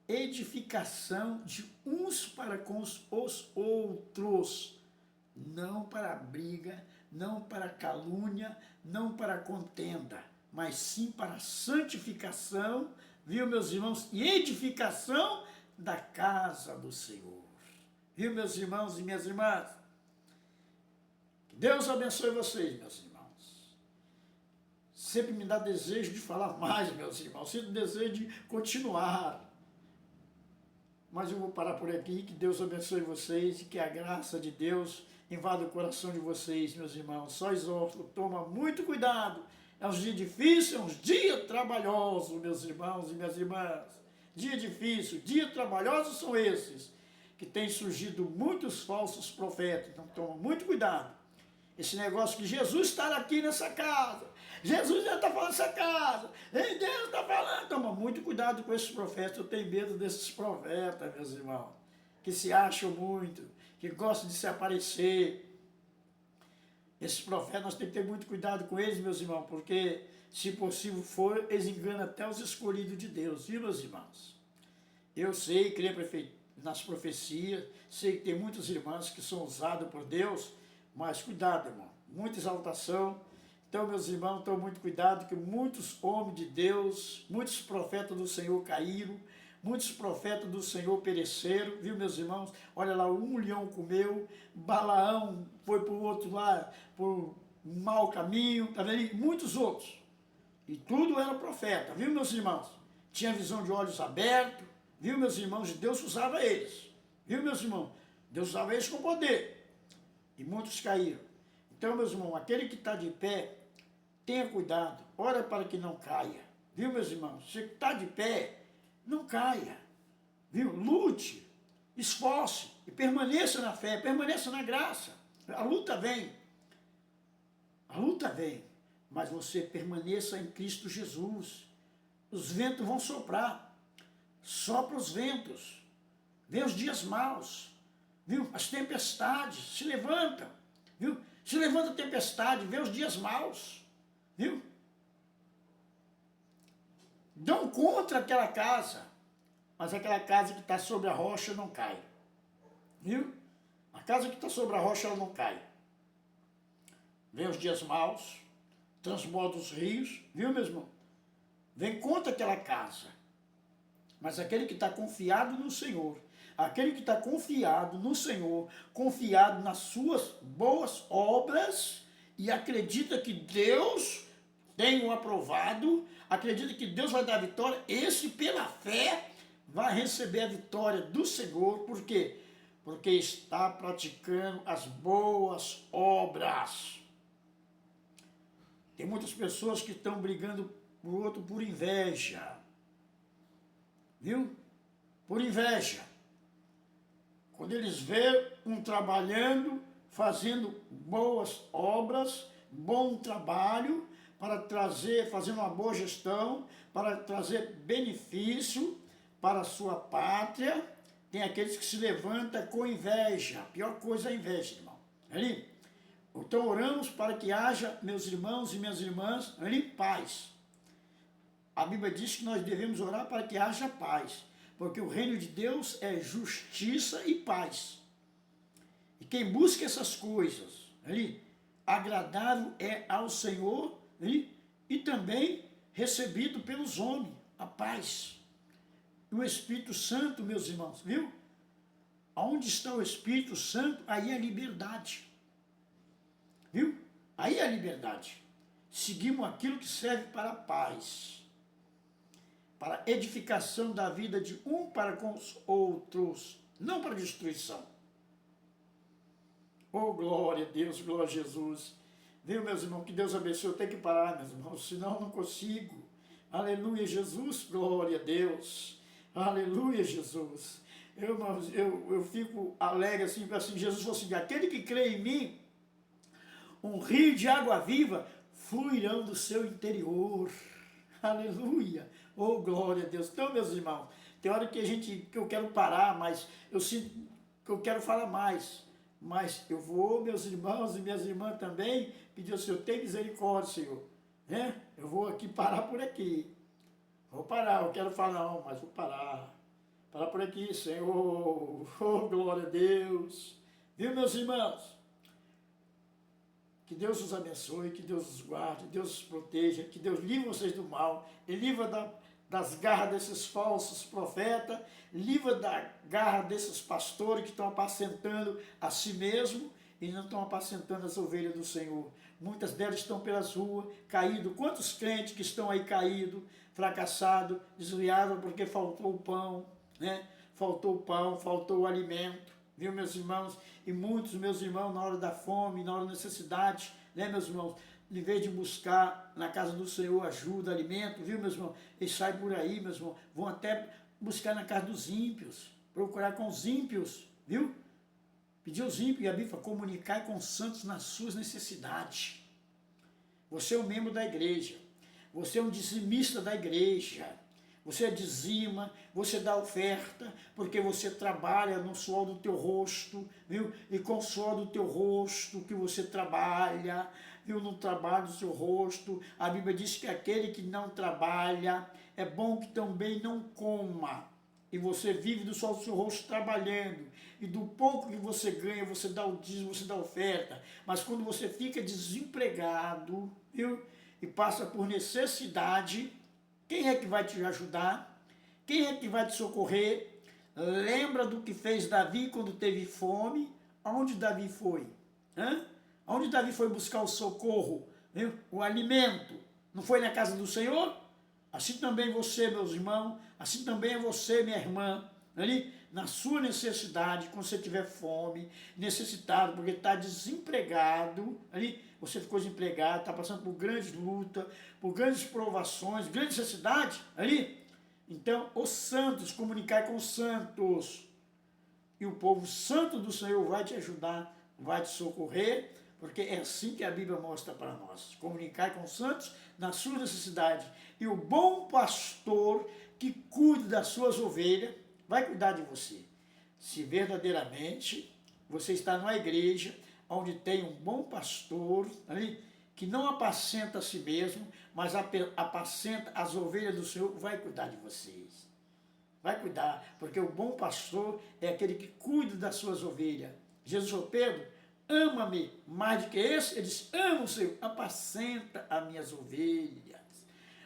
edificação de uns para com os outros. Não para a briga, não para a calúnia, não para a contenda, mas sim para a santificação, viu, meus irmãos, e edificação da casa do Senhor. Viu, meus irmãos e minhas irmãs? Que Deus abençoe vocês, meus irmãos. Sempre me dá desejo de falar mais, meus irmãos, sempre desejo de continuar. Mas eu vou parar por aqui, que Deus abençoe vocês e que a graça de Deus invada o coração de vocês, meus irmãos. Só exorto, toma muito cuidado. É um dia difícil, é um dia trabalhoso, meus irmãos e minhas irmãs. Dia difícil, dia trabalhoso são esses, que tem surgido muitos falsos profetas. Então toma muito cuidado. Esse negócio que Jesus está aqui nessa casa, Jesus já está falando nessa casa, Deus está falando. Toma muito cuidado com esses profetas. Eu tenho medo desses profetas, meus irmãos, que se acham muito, que gostam de se aparecer. Esses profetas, nós temos que ter muito cuidado com eles, meus irmãos, porque, se possível for, eles enganam até os escolhidos de Deus, viu, meus irmãos? Eu sei, creio nas profecias, sei que tem muitos irmãos que são usados por Deus, mas cuidado, irmão, muita exaltação. Então, meus irmãos, tenham muito cuidado, que muitos homens de Deus, muitos profetas do Senhor caíram, muitos profetas do Senhor pereceram, viu, meus irmãos? Olha lá, um leão comeu, Balaão foi para o outro lá, por um mau caminho, tá vendo? E muitos outros. E tudo era profeta, viu, meus irmãos? Tinha visão de olhos abertos, viu, meus irmãos? E Deus usava eles, viu, meus irmãos? Deus usava eles com poder. E muitos caíram. Então, meus irmãos, aquele que está de pé, tenha cuidado, ora para que não caia. Viu, meus irmãos? Se está de pé, não caia. Viu? Lute, esforce e permaneça na fé, permaneça na graça. A luta vem. A luta vem. Mas você permaneça em Cristo Jesus. Os ventos vão soprar. Sopra os ventos. Vem os dias maus. Viu? As tempestades se levantam. Viu? Se levanta a tempestade, vê os dias maus. Viu? Dão contra aquela casa, mas aquela casa que está sobre a rocha não cai. Viu? A casa que está sobre a rocha, ela não cai. Vem os dias maus, transborda os rios, viu, meu irmão? Vem contra aquela casa. Mas aquele que está confiado no Senhor, aquele que está confiado no Senhor, confiado nas suas boas obras e acredita que Deus tem o aprovado, acredita que Deus vai dar a vitória, esse pela fé vai receber a vitória do Senhor. Por quê? Porque está praticando as boas obras. Tem muitas pessoas que estão brigando por outro por inveja. Viu? Por inveja. Quando eles veem um trabalhando, fazendo boas obras, bom trabalho, para trazer, fazendo uma boa gestão, para trazer benefício para a sua pátria, tem aqueles que se levantam com inveja. A pior coisa é a inveja, irmão. Ali. Então oramos para que haja, meus irmãos e minhas irmãs, ali, paz. A Bíblia diz que nós devemos orar para que haja paz, porque o reino de Deus é justiça e paz. E quem busca essas coisas, ali, agradável é ao Senhor, ali, e também recebido pelos homens, a paz. E o Espírito Santo, meus irmãos, viu? Aonde está o Espírito Santo, aí é liberdade. Viu? Aí é a liberdade. Seguimos aquilo que serve para a paz, para a edificação da vida de um para com os outros, não para a destruição. Oh, glória a Deus, glória a Jesus. Viu, meus irmãos, que Deus abençoe. Eu tenho que parar, meus irmãos, senão eu não consigo. Aleluia, Jesus, glória a Deus. Aleluia, Jesus. Eu fico alegre assim, Jesus falou assim, aquele que crê em mim, um rio de água viva fluirão do seu interior. Aleluia. Oh, glória a Deus. Então, meus irmãos, tem hora que eu quero parar, mas eu sinto que eu quero falar mais. Mas eu vou, meus irmãos e minhas irmãs também, pedir ao Senhor, tem misericórdia, Senhor. Né? Eu vou aqui parar por aqui. Vou parar, eu quero falar não, mas vou parar. Parar por aqui, Senhor. Oh, glória a Deus. Viu, meus irmãos? Que Deus os abençoe, que Deus os guarde, Deus os proteja, que Deus livre vocês do mal, e livra das garras desses falsos profetas, livra da garra desses pastores que estão apacentando a si mesmo e não estão apacentando as ovelhas do Senhor. Muitas delas estão pelas ruas, caídas. Quantos crentes que estão aí caídos, fracassados, desviados porque faltou o pão, né? Faltou o pão, faltou o alimento. Viu, meus irmãos? E muitos meus irmãos, na hora da fome, na hora da necessidade, né, meus irmãos? Em vez de buscar na casa do Senhor ajuda, alimento, viu, meus irmãos? Eles saem por aí, meus irmãos, vão até buscar na casa dos ímpios, procurar com os ímpios, viu? Pedir aos ímpios, e a Bíblia fala, comunicar com os santos nas suas necessidades. Você é um membro da igreja, você é um dizimista da igreja, você dizima, você dá oferta, porque você trabalha no suor do teu rosto, viu? E com o suor do teu rosto que você trabalha, viu? No trabalho do seu rosto, a Bíblia diz que aquele que não trabalha, é bom que também não coma. E você vive do suor do seu rosto trabalhando, e do pouco que você ganha, você dá o dízimo, você dá a oferta. Mas quando você fica desempregado, viu? E passa por necessidade, quem é que vai te ajudar? Quem é que vai te socorrer? Lembra do que fez Davi quando teve fome? Aonde Davi foi? Aonde Davi foi buscar o socorro? Viu? O alimento? Não foi na casa do Senhor? Assim também você, meus irmãos, assim também é você, minha irmã, ali, na sua necessidade, quando você tiver fome, necessitado, porque está desempregado, ali, você ficou desempregado, está passando por grandes lutas, por grandes provações, grandes necessidades, ali, então, os santos, comunicar com os santos, e o povo santo do Senhor vai te ajudar, vai te socorrer, porque é assim que a Bíblia mostra para nós, comunicar com os santos na sua necessidade, e o bom pastor que cuida das suas ovelhas, vai cuidar de você. Se verdadeiramente você está numa igreja onde tem um bom pastor, ali, que não apacenta a si mesmo, mas apacenta as ovelhas do Senhor, vai cuidar de vocês. Vai cuidar, porque o bom pastor é aquele que cuida das suas ovelhas. Jesus falou, Pedro, ama-me mais do que esse. Ele disse, ama o Senhor, apacenta as minhas ovelhas.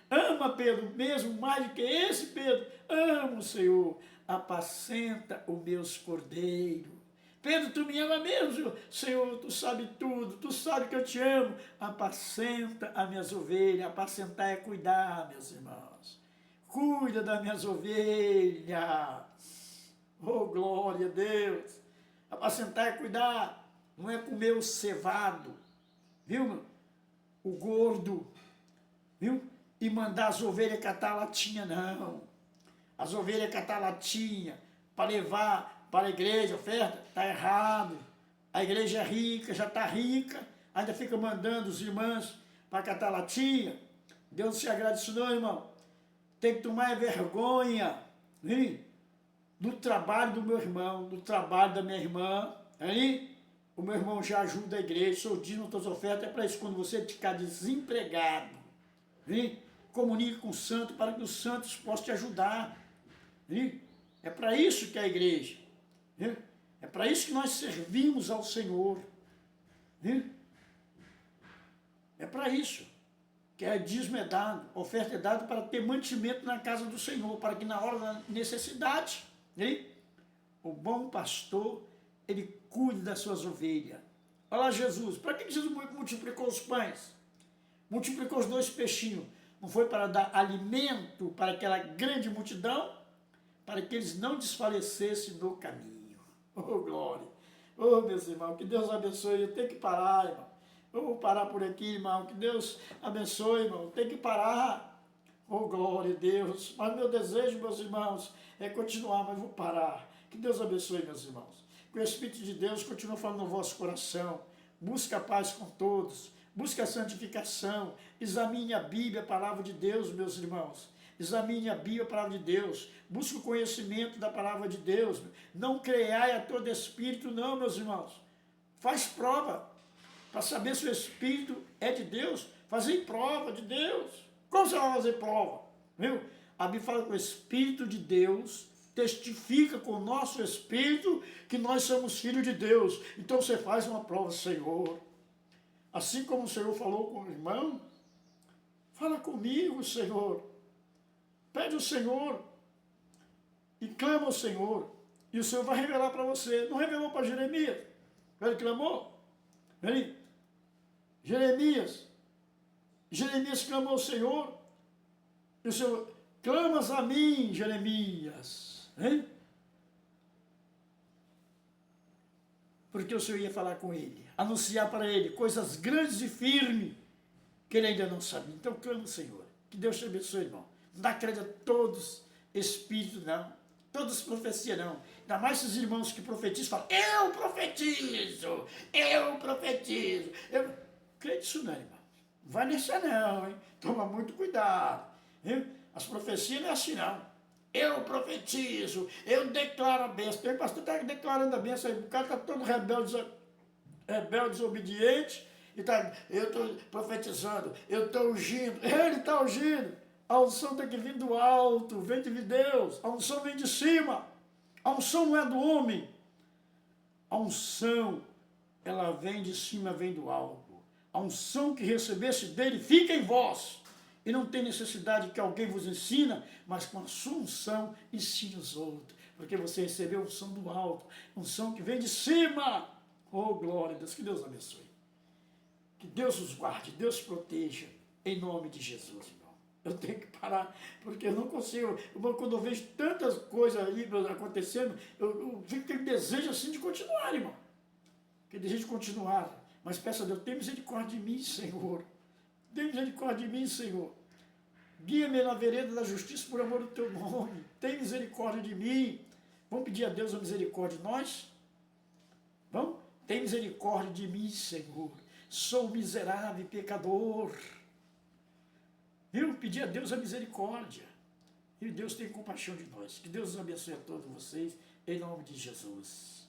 Ama, Pedro, mesmo mais do que esse, Pedro, ama o Senhor, apacenta os meus cordeiros. Pedro, tu me ama mesmo, Senhor? Senhor, tu sabe tudo, tu sabe que eu te amo. Apacenta as minhas ovelhas, apacentar é cuidar, meus irmãos. Cuida das minhas ovelhas. Oh, glória a Deus. Apacentar é cuidar, não é comer o cevado, viu? O gordo, viu? E mandar as ovelhas catar latinha, não. As ovelhas catar latinha para levar para a igreja, oferta, está errado. A igreja é rica, já está rica, ainda fica mandando os irmãos para catar latinha. Deus não se agrada disso não, irmão. Tem que tomar vergonha, viu? Do trabalho do meu irmão, do trabalho da minha irmã. Aí, o meu irmão já ajuda a igreja, seu dízimo, suas ofertas, é para isso, quando você ficar desempregado, viu? Comunique com o santo para que os santos possam te ajudar. Viu? É para isso que é a igreja. Viu? É para isso que nós servimos ao Senhor. Viu? É para isso que a dízimo é dado, a oferta é dada para ter mantimento na casa do Senhor, para que na hora da necessidade, viu? O bom pastor, ele cuide das suas ovelhas. Olha lá Jesus. Para que Jesus multiplicou os pães? Multiplicou os 2 peixinhos. Não foi para dar alimento para aquela grande multidão? Para que eles não desfalecessem no caminho. Oh, glória! Oh, meus irmãos, que Deus abençoe. Eu tenho que parar, irmão. Eu vou parar por aqui, irmão. Que Deus abençoe, irmão. Tem que parar. Oh, glória a Deus. Mas meu desejo, meus irmãos, é continuar, mas vou parar. Que Deus abençoe, meus irmãos. Que o Espírito de Deus continue falando no vosso coração. Busca a paz com todos. Busca a santificação. Examine a Bíblia, a palavra de Deus, meus irmãos. Examine a Bíblia, a palavra de Deus. Busque o conhecimento da palavra de Deus. Não creiai a todo espírito, não, meus irmãos. Faz prova. Para saber se o Espírito é de Deus, fazer prova de Deus. Como você vai fazer prova? Viu? A Bíblia fala que o Espírito de Deus testifica com o nosso Espírito que nós somos filhos de Deus. Então você faz uma prova, Senhor. Assim como o Senhor falou com o irmão, fala comigo, Senhor. Pede ao Senhor e clama ao Senhor. E o Senhor vai revelar para você. Não revelou para Jeremias? Ele clamou? Ele Jeremias clamou ao Senhor, e o Senhor, clamas a mim, Jeremias, hein? Porque o Senhor ia falar com ele, anunciar para ele coisas grandes e firmes, que ele ainda não sabia. Então clama ao Senhor, que Deus te abençoe, irmão. Não dá crédito a todos espíritos, não. Todas profecias não. Ainda mais esses irmãos que profetizam, falam, eu profetizo. Crê nisso não, irmão. Não vai nessa não, hein? Toma muito cuidado. Viu? As profecias não é assim não. Eu profetizo, eu declaro a bênção. Tem pastor que está declarando a bênção aí. O cara está todo rebelde, desobediente. E tá, eu estou profetizando, eu estou ungindo. Ele está ungindo. A unção tem que vir do alto, vem de Deus. A unção vem de cima. A unção não é do homem. A unção, ela vem de cima, vem do alto. A unção que recebesse dele fica em vós. E não tem necessidade que alguém vos ensina, mas com a sua unção ensine os outros. Porque você recebeu a unção do alto, unção que vem de cima. Oh, glória a Deus, que Deus abençoe. Que Deus os guarde, Deus proteja, em nome de Jesus, irmão. Eu tenho que parar, porque eu não consigo. Quando eu vejo tantas coisas aí acontecendo, eu fico com desejo assim de continuar, irmão. Que desejo de continuar. Mas peça a Deus, tem misericórdia de mim, Senhor. Tem misericórdia de mim, Senhor. Guia-me na vereda da justiça por amor do teu nome. Tem misericórdia de mim. Vamos pedir a Deus a misericórdia de nós? Vamos? Tem misericórdia de mim, Senhor. Sou miserável e pecador. Viu? Pedir a Deus a misericórdia. E Deus tem compaixão de nós. Que Deus os abençoe a todos vocês, em nome de Jesus.